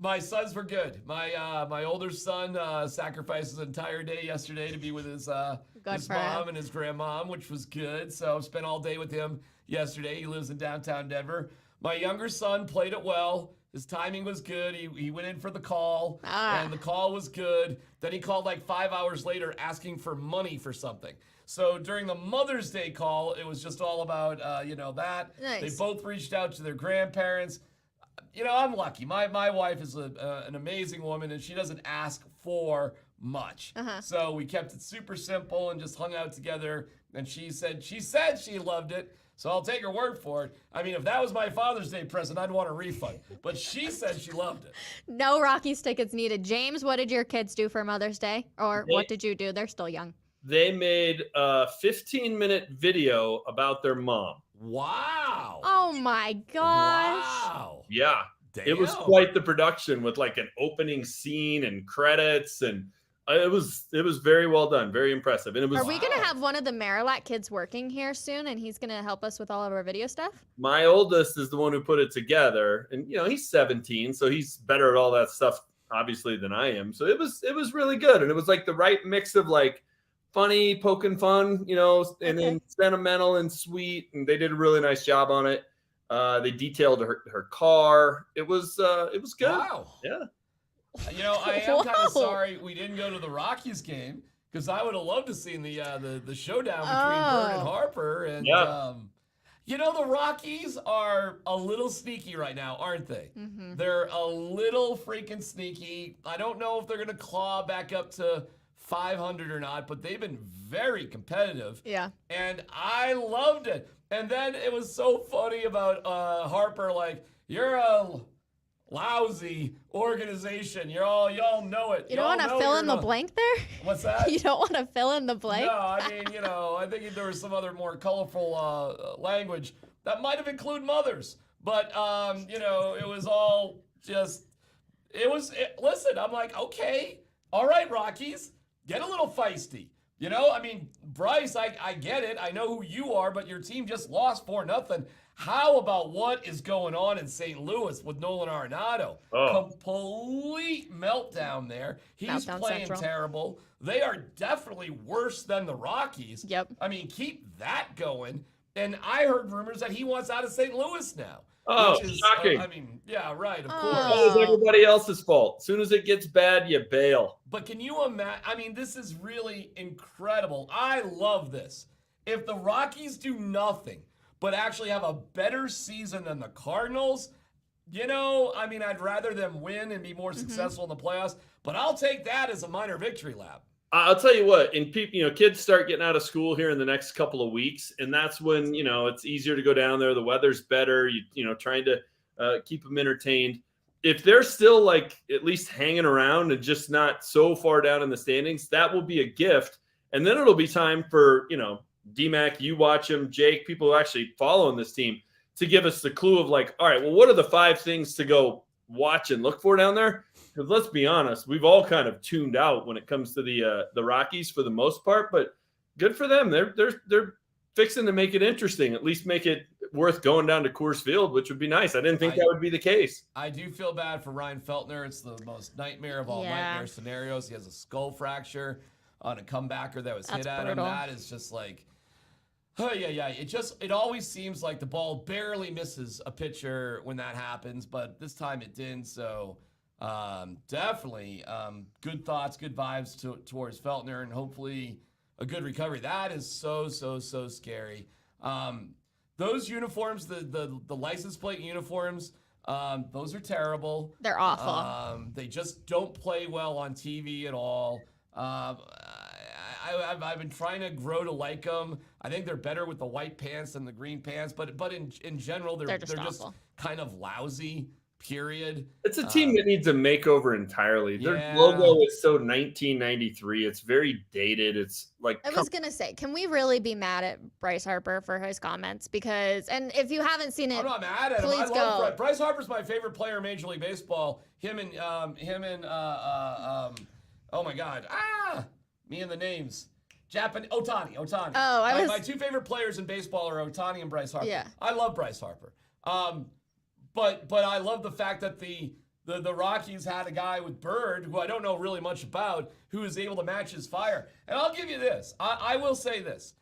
My sons were good. My older son sacrificed his entire day yesterday to be with his mom and his grandmom, which was good. So spent all day with him yesterday. He lives in downtown Denver. My younger son played it well. His timing was good. He went in for the call, and the call was good. Then he called like 5 hours later asking for money for something. So during the Mother's Day call, it was just all about that. Nice. They both reached out to their grandparents. I'm lucky. My wife is an amazing woman, and she doesn't ask for much. So we kept it super simple and just hung out together. And she said she loved it. So I'll take her word for it. I mean, if that was my Father's Day present, I'd want a refund. But she said she loved it. No Rockies tickets needed. James, what did your kids do for Mother's Day? Or what did you do? They're still young. They made a 15-minute video about their mom. Wow. Oh, my gosh. Wow. Yeah. Damn. It was quite the production with like an opening scene and credits, and it was very well done, very impressive. And it was. Are we gonna have one of the Marillac kids working here soon, and he's gonna help us with all of our video stuff? My oldest is the one who put it together, and he's 17, so he's better at all that stuff obviously than I am. So it was really good, and it was like the right mix of like funny, poking fun, and then sentimental and sweet, and they did a really nice job on it. They detailed her car. It was good. Wow. Yeah. I am kind of sorry we didn't go to the Rockies game because I would have loved to see the showdown between Bird and Harper. And the Rockies are a little sneaky right now, aren't they? Mm-hmm. They're a little freaking sneaky. I don't know if they're gonna claw back up to 500 or not, but they've been very competitive. Yeah. And I loved it. And then it was so funny about Harper, like, you're a lousy organization. Y'all know it. You don't want to fill in the blank there? What's that? You don't want to fill in the blank? No, I mean, I think there was some other more colorful language that might have included mothers. But, it was all just, listen, I'm like, okay, all right, Rockies, get a little feisty. You know, I mean, Bryce, I get it. I know who you are, but your team just lost 4-0. How about what is going on in St. Louis with Nolan Arenado? Oh. Complete meltdown there. He's Meltdown playing Central. terrible. They are definitely worse than the Rockies. Yep. I mean, keep that going. And I heard rumors that he wants out of St. Louis now. Oh, which is, shocking. I mean, yeah, right, of Oh. course. That was everybody else's fault. As soon as it gets bad, you bail. But can you imagine? I mean, this is really incredible. I love this. If the Rockies do nothing but actually have a better season than the Cardinals, you know, I mean, I'd rather them win and be more successful in the playoffs, but I'll take that as a minor victory lap. I'll tell you what, and kids start getting out of school here in the next couple of weeks, and that's when, it's easier to go down there. The weather's better, trying to keep them entertained. If they're still like at least hanging around and just not so far down in the standings, that will be a gift. And then it'll be time for, DMAC, you watch him, Jake, people who actually following this team, to give us the clue of like, all right, well, what are the 5 things to go watch and look for down there? Because let's be honest, we've all kind of tuned out when it comes to the Rockies for the most part, but good for them. They're fixing to make it interesting, at least make it worth going down to Coors Field, which would be nice. I didn't think that would be the case. I do feel bad for Ryan Feltner. It's the most nightmare of all nightmare scenarios. He has a skull fracture on a comebacker that was hit at him. That is just like, oh yeah. It always seems like the ball barely misses a pitcher when that happens, but this time it didn't. So definitely good thoughts, good vibes towards Feltner, and hopefully a good recovery. That is so scary. Those uniforms, the license plate uniforms, those are terrible. They're awful. They just don't play well on TV at all. I've been trying to grow to like them. I think they're better with the white pants than the green pants, but in general, they're just kind of lousy. Period. It's a team that needs a makeover entirely. Their logo is so 1993. It's very dated. It's like, I was going to say, can we really be mad at Bryce Harper for his comments? Because, and if you haven't seen it, I'm not mad at him. Please go. Bryce Harper's my favorite player in Major League Baseball. Him and oh my God. Me and the names. Otani. Oh, my 2 favorite players in baseball are Otani and Bryce Harper. Yeah. I love Bryce Harper. But I love the fact that the Rockies had a guy with Bird, who I don't know really much about, who is able to match his fire. And I'll give you this. I will say this.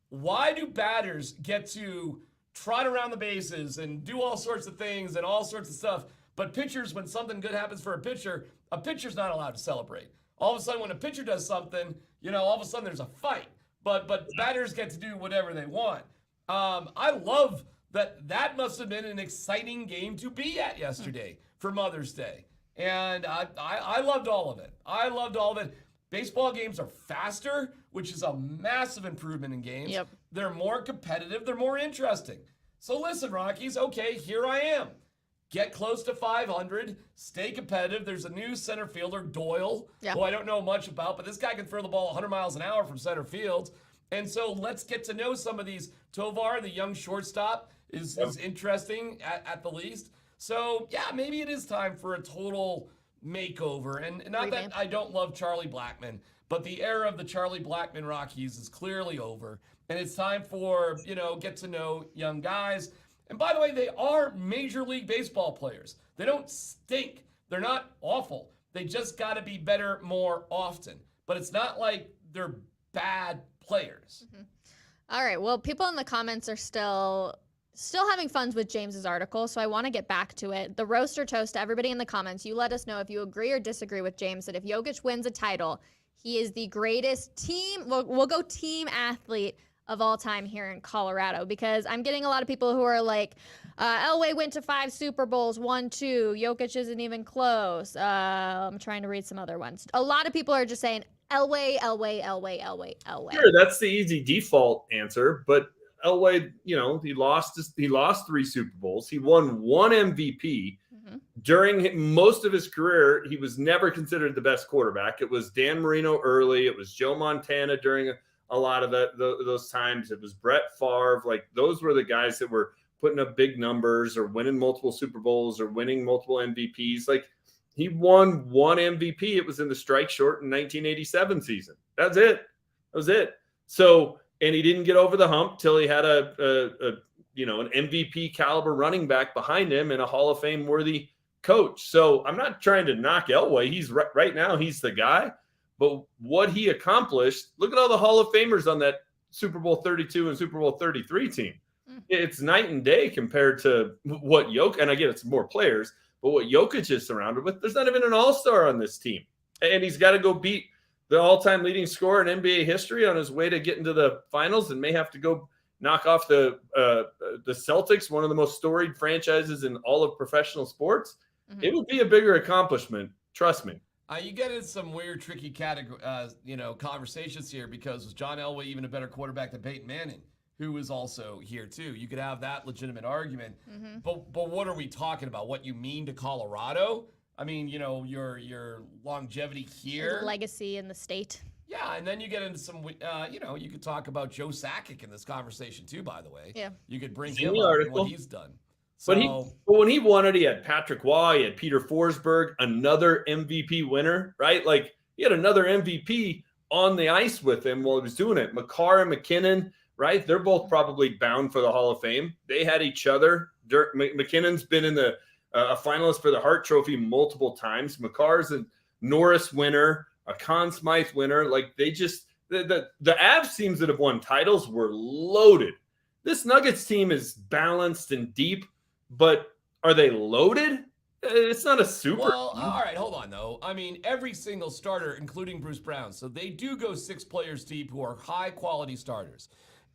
Why do batters get to trot around the bases and do all sorts of things and all sorts of stuff, but pitchers, when something good happens for a pitcher's not allowed to celebrate? All of a sudden, when a pitcher does something, all of a sudden there's a fight. But batters get to do whatever they want. I love that must have been an exciting game to be at yesterday for Mother's Day. And I loved all of it. Baseball games are faster, which is a massive improvement in games. Yep. They're more competitive. They're more interesting. So listen, Rockies, okay, here I am. Get close to 500. Stay competitive. There's a new center fielder, Doyle, who I don't know much about, but this guy can throw the ball 100 miles an hour from center field. And so let's get to know some of these. Tovar, the young shortstop, is interesting at the least. So, yeah, maybe it is time for a total makeover. And not that I don't love Charlie Blackmon, but the era of the Charlie Blackmon Rockies is clearly over. And it's time for, get to know young guys. And by the way, they are Major League Baseball players. They don't stink. They're not awful. They just got to be better more often. But it's not like they're bad players. All right. Well, people in the comments are still having fun with James's article, so I want to get back to it. The roast or toast to everybody in the comments. You let us know if you agree or disagree with James that if Jokic wins a title, he is the greatest team. We'll go team athlete of all time here in Colorado, because I'm getting a lot of people who are like, Elway went to 5 Super Bowls, won 2. Jokic isn't even close. I'm trying to read some other ones. A lot of people are just saying Elway. Sure, that's the easy default answer, but Elway, he lost 3 Super Bowls. He won 1 MVP. During most of his career, he was never considered the best quarterback. It was Dan Marino early. It was Joe Montana during a lot of those times. It was Brett Favre. Like, those were the guys that were putting up big numbers or winning multiple Super Bowls or winning multiple MVPs. Like, he won 1 MVP. It was in the strike short in 1987 season. That's it. That was it. So, and he didn't get over the hump till he had an MVP caliber running back behind him and a Hall of Fame worthy coach. So I'm not trying to knock Elway. He's right now, he's the guy. But what he accomplished, look at all the Hall of Famers on that Super Bowl 32 and Super Bowl 33 team. It's night and day compared to what Jokic, and again, it's more players, but what Jokic is surrounded with. There's not even an all-star on this team. And he's got to go beat the all-time leading scorer in NBA history on his way to get into the finals, and may have to go knock off the Celtics, one of the most storied franchises in all of professional sports. It would be a bigger accomplishment. Trust me. You get into some weird, tricky conversations here, because was John Elway even a better quarterback than Peyton Manning, who was also here too? You could have that legitimate argument, but what are we talking about? What you mean to Colorado? I mean, your longevity here, legacy in the state. Yeah, and then you get into some, you could talk about Joe Sakic in this conversation too. By the way, yeah, you could bring him up and what he's done. So, but when he won it, he had Patrick Waugh, he had Peter Forsberg, another MVP winner, right? Like, he had another MVP on the ice with him while he was doing it. Makar and McKinnon, right? They're both probably bound for the Hall of Fame. They had each other. McKinnon's been in a finalist for the Hart Trophy multiple times. Makar's a Norris winner, a Conn Smythe winner. Like, they just the Avs teams that have won titles were loaded. This Nuggets team is balanced and deep, but are they loaded? It's not a super. Well, all right, hold on, though. I mean, every single starter, including Bruce Brown, so they do go 6 players deep who are high-quality starters.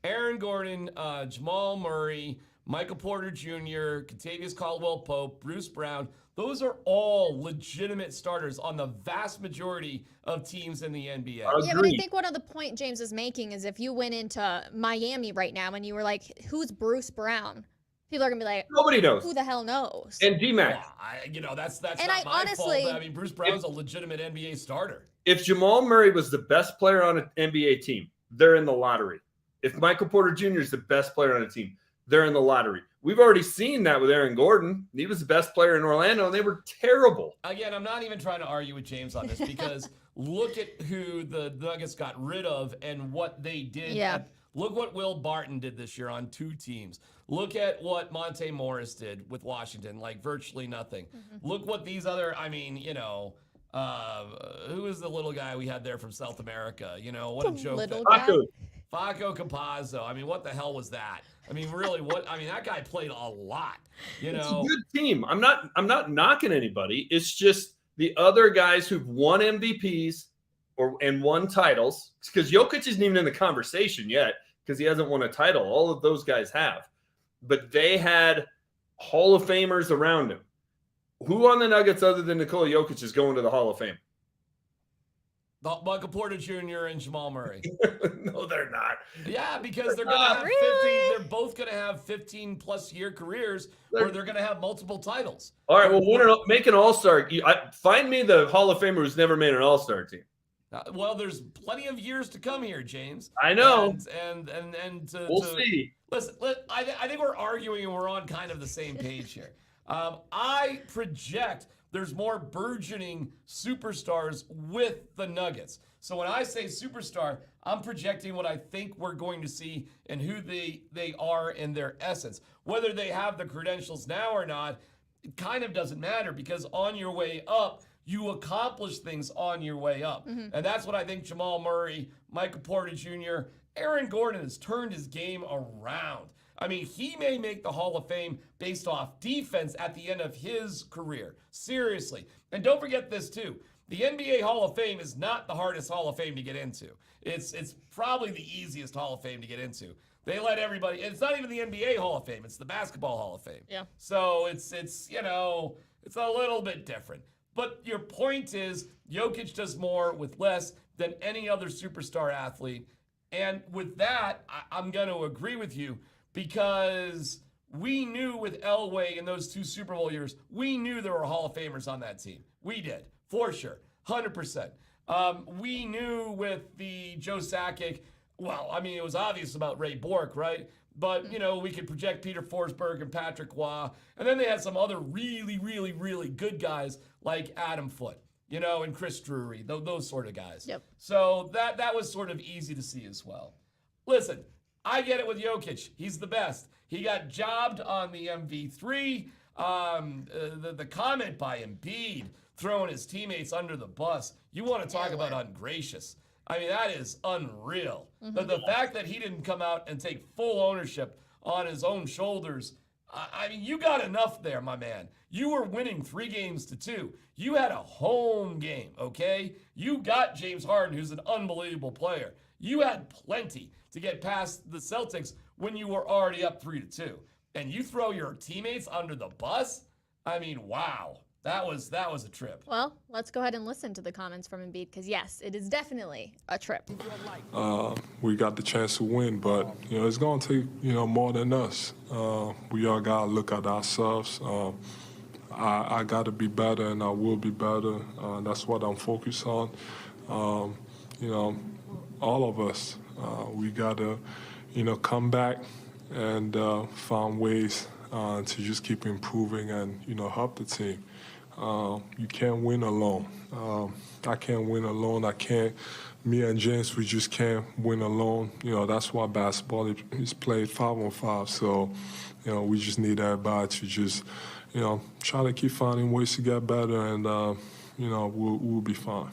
Aaron Gordon, Jamal Murray, Michael Porter Jr., Kentavious Caldwell-Pope, Bruce Brown, those are all legitimate starters on the vast majority of teams in the NBA. Yeah, but I think one of the point James is making is if you went into Miami right now and you were like, who's Bruce Brown? People are going to be like, nobody knows. Who the hell knows? And D-Mac. Yeah, that's and not my fault. I mean, Bruce Brown's a legitimate NBA starter. If Jamal Murray was the best player on an NBA team, they're in the lottery. If Michael Porter Jr. is the best player on a team, they're in the lottery. We've already seen that with Aaron Gordon. He was the best player in Orlando, and they were terrible. Again, I'm not even trying to argue with James on this, because look at who the Nuggets got rid of and what they did. Yeah. Look what Will Barton did this year on 2 teams. Look at what Monte Morris did with Washington, like virtually nothing. Look what these other, who is the little guy we had there from South America? What a joke. Faco Campazzo. I mean, what the hell was that? I mean, really, that guy played a lot. It's a good team. I'm not knocking anybody. It's just the other guys who've won MVPs and won titles, because Jokic isn't even in the conversation yet because he hasn't won a title. All of those guys have. But they had Hall of Famers around him. Who on the Nuggets other than Nikola Jokic is going to the Hall of Fame? Michael Porter Jr. and Jamal Murray. No, they're not. Yeah, because they're going to have 15. They're both going to have 15-plus year careers where they're going to have multiple titles. All right, well, make an All-Star. Find me the Hall of Famer who's never made an All-Star team. Well, there's plenty of years to come here, James. I know. And we'll see. Listen, I think we're arguing and we're on kind of the same page here. I project there's more burgeoning superstars with the Nuggets. So when I say superstar, I'm projecting what I think we're going to see and who they are in their essence. Whether they have the credentials now or not, it kind of doesn't matter, because on your way up, you accomplish things on your way up. And that's what I think Jamal Murray, Michael Porter Jr., Aaron Gordon has turned his game around. I mean, he may make the Hall of Fame based off defense at the end of his career. Seriously. And don't forget this, too. The NBA Hall of Fame is not the hardest Hall of Fame to get into. It's probably the easiest Hall of Fame to get into. They let everybody. It's not even the NBA Hall of Fame. It's the Basketball Hall of Fame. Yeah. So it's a little bit different. But your point is, Jokic does more with less than any other superstar athlete. And with that, I'm going to agree with you, because we knew with Elway in those 2 Super Bowl years, we knew there were Hall of Famers on that team. We did, for sure, 100%. We knew with the Joe Sakic, it was obvious about Ray Bork, right? But, we could project Peter Forsberg and Patrick Waugh. And then they had some other really, really, really good guys like Adam Foote. and Chris Drury, those sort of guys. Yep. So that was sort of easy to see as well. Listen, I get it with Jokic. He's the best. He got jobbed on the MV3. The comment by Embiid throwing his teammates under the bus. You want to talk about ungracious. I mean, that is unreal. The fact that he didn't come out and take full ownership on his own shoulders, I mean, you got enough there, my man. You were winning 3-2. You had a home game, okay? You got James Harden, who's an unbelievable player. You had plenty to get past the Celtics when you were already up 3-2. And you throw your teammates under the bus? I mean, wow. That was a trip. Well, let's go ahead and listen to the comments from Embiid, because yes, it is definitely a trip. We got the chance to win, but it's going to take more than us. We all got to look at ourselves. I got to be better, and I will be better. That's what I'm focused on. All of us, we got to come back and find ways to just keep improving and help the team. You can't win alone. I can't win alone. Me and James, we just can't win alone. That's why basketball is played 5-on-5. So, we just need everybody to just, try to keep finding ways to get better, and, we'll be fine.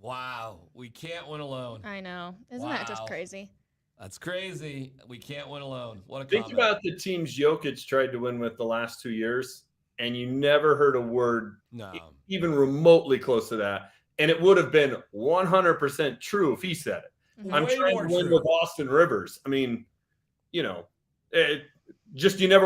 Wow. We can't win alone. I know. Isn't that just crazy? That's crazy. We can't win alone. What a Think comment. about the teams Jokic tried to win with the last 2 years, and you never heard a word even remotely close to that. And it would have been 100% true if he said it. I'm trying to win with Austin Rivers. I mean, you never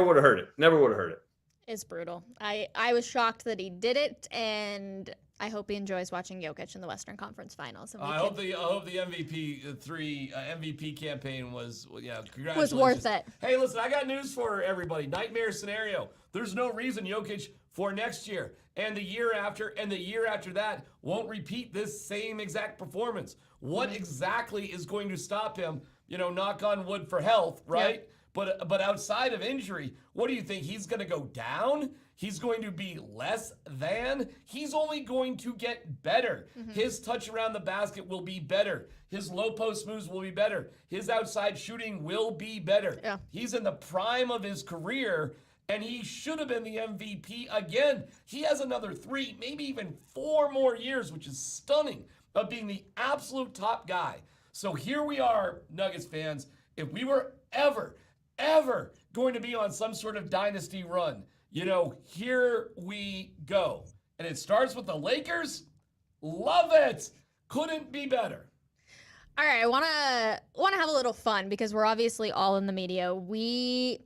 would have heard it. Never would have heard it. It's brutal. I was shocked that he did it, and I hope he enjoys watching Jokic in the Western Conference Finals. And I hope the MVP campaign was congratulations. Was worth it. Hey, listen, I got news for everybody. Nightmare scenario. There's no reason Jokic for next year and the year after and the year after that won't repeat this same exact performance. What exactly is going to stop him? Knock on wood for health, right? Yep. But outside of injury, what do you think? He's going to go down? He's going to be less than? He's only going to get better. His touch around the basket will be better. His low post moves will be better. His outside shooting will be better. Yeah. He's in the prime of his career, and he should have been the MVP again. He has another 3, maybe even 4 more years, which is stunning, of being the absolute top guy. So here we are, Nuggets fans. If we were ever going to be on some sort of dynasty run, here we go. And it starts with the Lakers. Love it. Couldn't be better. All right, I want to have a little fun because we're obviously all in the media. We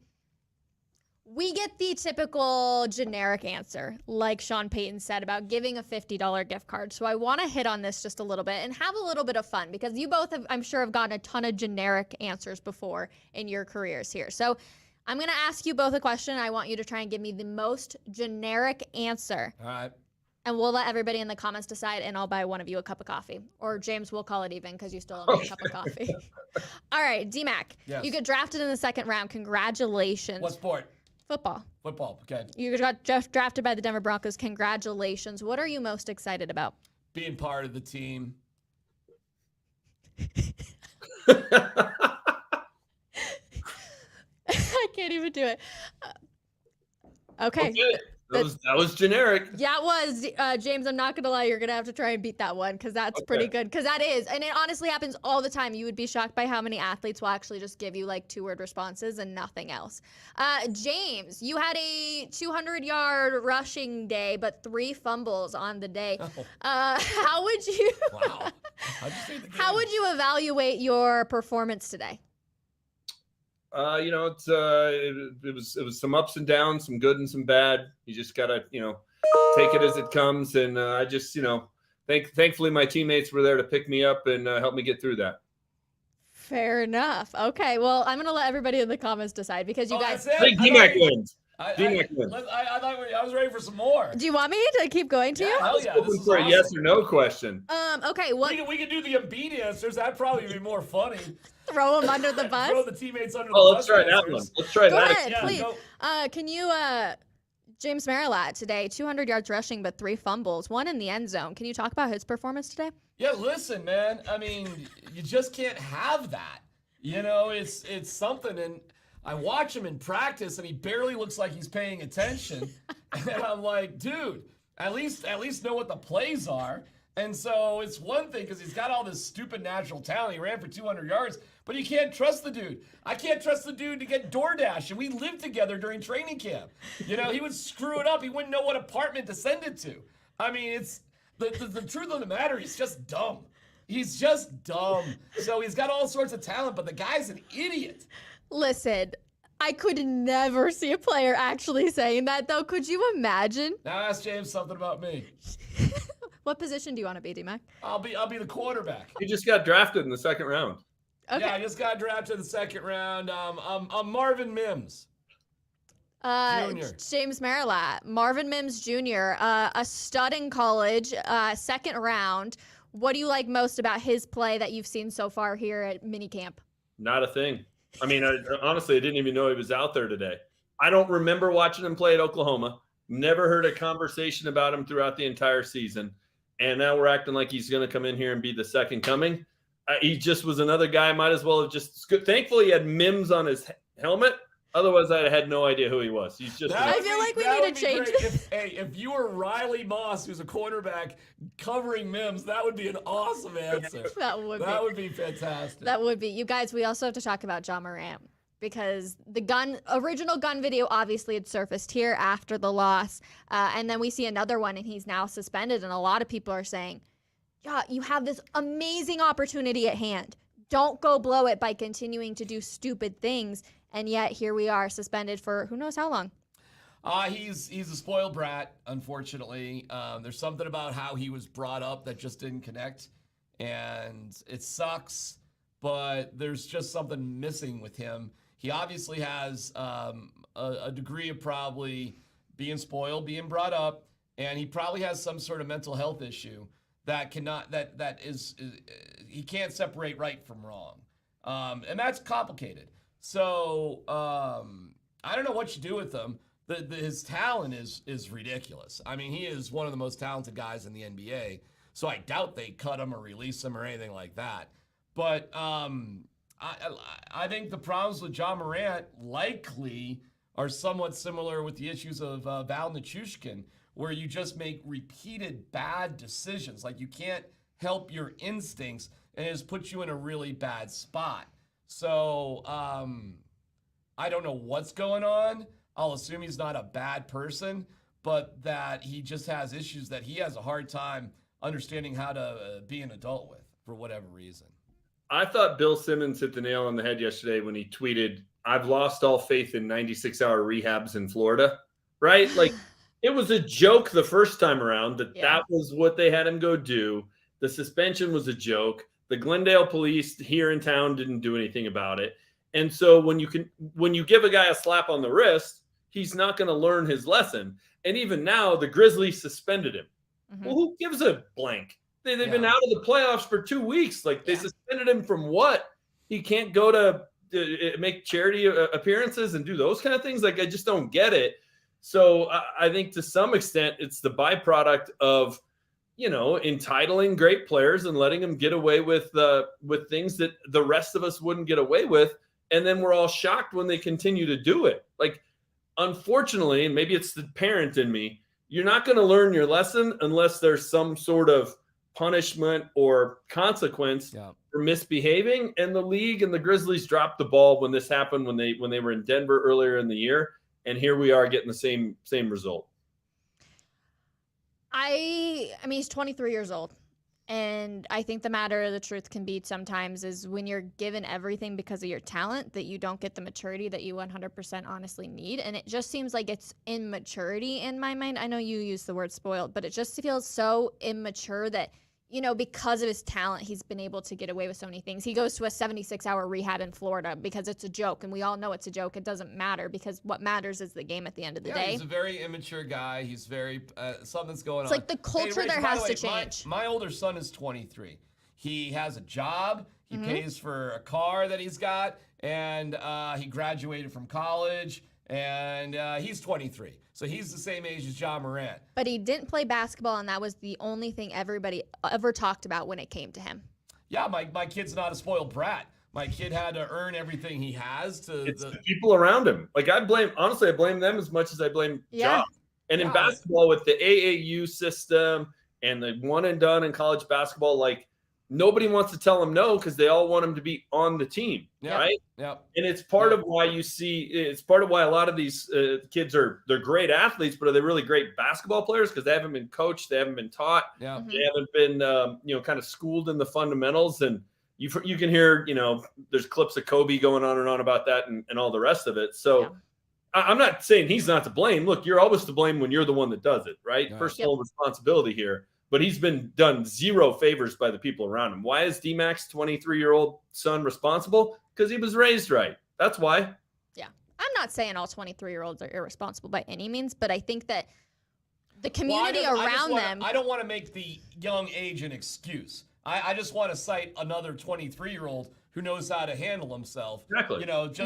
get the typical generic answer, like Sean Payton said, about giving a $50 gift card. So I want to hit on this just a little bit and have a little bit of fun because you both have, I'm sure, have gotten a ton of generic answers before in your careers here. So I'm going to ask you both a question. I want you to try and give me the most generic answer. All right. And we'll let everybody in the comments decide, and I'll buy one of you a cup of coffee. Or James, we'll call it even because you still owe me a cup of coffee. All right, D-Mac. Yes. You get drafted in the 2nd round. Congratulations. What sport? Football. Football, okay. You got just drafted by the Denver Broncos. Congratulations. What are you most excited about? Being part of the team. I can't even do it. Okay. That was generic. Yeah, it was. James, I'm not going to lie. You're going to have to try and beat that one because that's pretty good. Because that is. And it honestly happens all the time. You would be shocked by how many athletes will actually just give you like 2-word responses and nothing else. James, you had a 200-yard rushing day, but 3 fumbles on the day. How would you? Wow. How would you evaluate your performance today? It was some ups and downs, some good and some bad. You just gotta, take it as it comes. And I just, thankfully my teammates were there to pick me up and help me get through that. Fair enough. Okay, well, I'm gonna let everybody in the comments decide because you guys. I think D-Mac wins. I was ready for some more. Do you want me to keep going to you? Hell yeah. This is for a yes or no question. Okay. What? We can do the Embiid answers. That'd probably be more funny. Throw them under the bus. Throw the teammates under the Oh, bus. let's try that one. Let's try Go that. ahead, please. Can you James Marilat today, 200 yards rushing, but 3 fumbles, 1 in the end zone. Can you talk about his performance today? Yeah, listen, man. I mean, you just can't have that. You know, it's something. And I watch him in practice, and he barely looks like he's paying attention. And I'm like, dude, at least know what the plays are. And so it's one thing because he's got all this stupid natural talent. He ran for 200 yards, but you can't trust the dude. I can't trust the dude to get DoorDash, and we lived together during training camp. You know, he would screw it up. He wouldn't know what apartment to send it to. I mean, it's the truth of the matter. He's just dumb. He's just dumb. So he's got all sorts of talent, but the guy's an idiot. Listen, I could never see a player actually saying that, though. Could you imagine? Now ask James something about me. What position do you want to be, D-Mac? I'll be the quarterback. He just got drafted in the 2nd round. Okay. Yeah, I just got drafted in the 2nd round. I'm Marvin Mims. Junior. James Marilat, Marvin Mims Jr., a stud in college, 2nd round. What do you like most about his play that you've seen so far here at minicamp? Not a thing. I mean, honestly, I didn't even know he was out there today. I don't remember watching him play at Oklahoma. Never heard a conversation about him throughout the entire season. And now we're acting like he's going to come in here and be the second coming. He just was another guy. Might as well have just – thankfully, he had Mims on his helmet. Otherwise, I had no idea who he was. He's just – I feel like we need to change this. If you were Riley Moss, who's a cornerback, covering Mims, that would be an awesome answer. That would be fantastic. That would be. You guys, we also have to talk about John Morant, because the original gun video obviously had surfaced here after the loss. And then we see another one, and he's now suspended. And a lot of people are saying, yeah, you have this amazing opportunity at hand. Don't go blow it by continuing to do stupid things. And yet here we are, suspended for who knows how long. He's a spoiled brat, unfortunately. There's something about how he was brought up that just didn't connect. And it sucks, but there's just something missing with him. He obviously has a degree of probably being spoiled, being brought up, and he probably has some sort of mental health issue that he can't separate right from wrong, and that's complicated. So I don't know what you do with him. His talent is ridiculous. I mean, he is one of the most talented guys in the NBA. So I doubt they cut him or release him or anything like that. But I think the problems with John Morant likely are somewhat similar with the issues of Val Nichushkin, where you just make repeated bad decisions. Like, you can't help your instincts, and it just puts you in a really bad spot. So I don't know what's going on. I'll assume he's not a bad person, but that he just has issues that he has a hard time understanding how to be an adult with, for whatever reason. I thought Bill Simmons hit the nail on the head yesterday when he tweeted, "I've lost all faith in 96-hour rehabs in Florida," right? Like, it was a joke the first time around that was what they had him go do. The suspension was a joke. The Glendale police here in town didn't do anything about it. And so when you give a guy a slap on the wrist, he's not going to learn his lesson. And even now, the Grizzlies suspended him. Mm-hmm. Well, who gives a blank? They've been out of the playoffs for 2 weeks. Like, they suspended him from what? He can't go to make charity appearances and do those kind of things. Like, I just don't get it. So I think to some extent it's the byproduct of, entitling great players and letting them get away with things that the rest of us wouldn't get away with. And then we're all shocked when they continue to do it. Like, unfortunately, and maybe it's the parent in me, you're not going to learn your lesson unless there's some sort of punishment or consequence for misbehaving. And the league and the Grizzlies dropped the ball when this happened, when they were in Denver earlier in the year. And here we are getting the same result. I mean, he's 23 years old. And I think the matter of the truth can be sometimes is when you're given everything because of your talent, that you don't get the maturity that you 100% honestly need. And it just seems like it's immaturity in my mind. I know you use the word spoiled, but it just feels so immature that, because of his talent, he's been able to get away with so many things. He goes to a 76-hour rehab in Florida because it's a joke, and we all know it's a joke. It doesn't matter because what matters is the game at the end of the day. He's a very immature guy. He's very something's going on. It's like the culture there has to change. My older son is 23. He has a job. He pays for a car that he's got, and he graduated from college. and he's 23. So he's the same age as John Morant. But he didn't play basketball, and that was the only thing everybody ever talked about when it came to him. Yeah, my kid's not a spoiled brat. My kid had to earn everything he has to. It's the people around him. Like I blame them as much as I blame Ja. And in basketball, with the AAU system and the one and done in college basketball, like nobody wants to tell him no because they all want him to be on the team, right? Yep. And it's part of why it's part of why a lot of these kids they're great athletes, but are they really great basketball players? Because they haven't been coached, they haven't been taught, they haven't been kind of schooled in the fundamentals. And you can hear there's clips of Kobe going on and on about that and all the rest of it. So I'm not saying he's not to blame. Look, you're always to blame when you're the one that does it, right? Personal responsibility here. But he's been done zero favors by the people around him. Why is D-Mac's 23-year-old son responsible? Because he was raised right. That's why. Yeah. I'm not saying all 23-year-olds are irresponsible by any means, but I think that the community around them. I don't want to make the young age an excuse. I just want to cite another 23-year-old who knows how to handle himself. Exactly.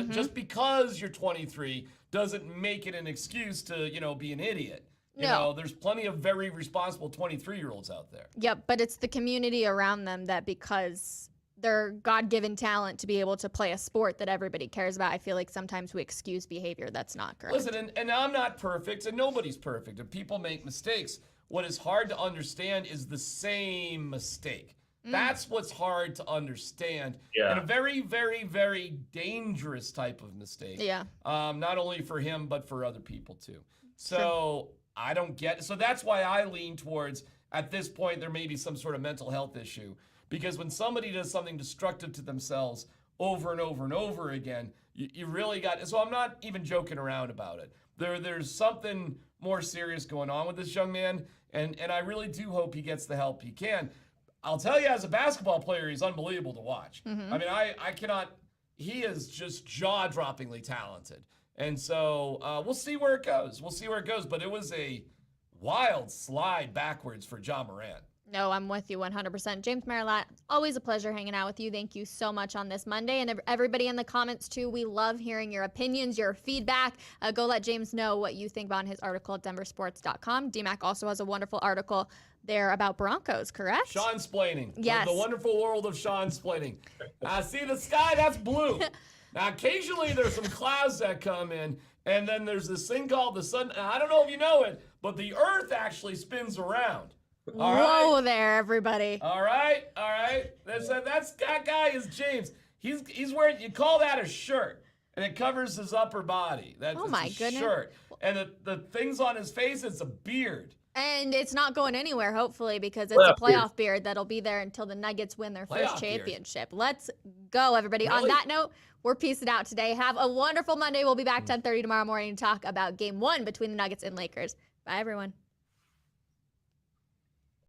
Just because you're 23 doesn't make it an excuse to, be an idiot. There's plenty of very responsible 23-year-olds out there. Yep, but it's the community around them that because they're God-given talent to be able to play a sport that everybody cares about, I feel like sometimes we excuse behavior that's not correct. Listen, and I'm not perfect, and nobody's perfect, and people make mistakes. What is hard to understand is the same mistake. That's what's hard to understand. Yeah. And a very, very, very dangerous type of mistake. Yeah. Not only for him, but for other people too. So I don't get it. So that's why I lean towards, at this point, there may be some sort of mental health issue. Because when somebody does something destructive to themselves over and over and over again, you really got, so I'm not even joking around about it. There's something more serious going on with this young man, and I really do hope he gets the help he can. I'll tell you, as a basketball player, he's unbelievable to watch. I mean, I cannot, he is just jaw-droppingly talented. And so we'll see where it goes. But it was a wild slide backwards for John Morant. No, I'm with you 100%. James Marilat, always a pleasure hanging out with you. Thank you so much on this Monday. And everybody in the comments, too, we love hearing your opinions, your feedback. Go let James know what you think about his article at denversports.com. DMAC also has a wonderful article there about Broncos, correct? Sean-splaining. Yes. The wonderful world of Sean-splaining. See the sky? That's blue. Now, occasionally there's some clouds that come in, and then there's this thing called the sun. I don't know if you know it, but the earth actually spins around. Whoa there, everybody. All right. That guy is James. He's wearing, you call that a shirt, and it covers his upper body. That's my goodness. Shirt. And the things on his face, it's a beard. And it's not going anywhere, hopefully, because it's a playoff beard that'll be there until the Nuggets win their first championship. Let's go, everybody. Really? On that note, we're peacing out today. Have a wonderful Monday. We'll be back 10:30 tomorrow morning to talk about Game 1 between the Nuggets and Lakers. Bye, everyone.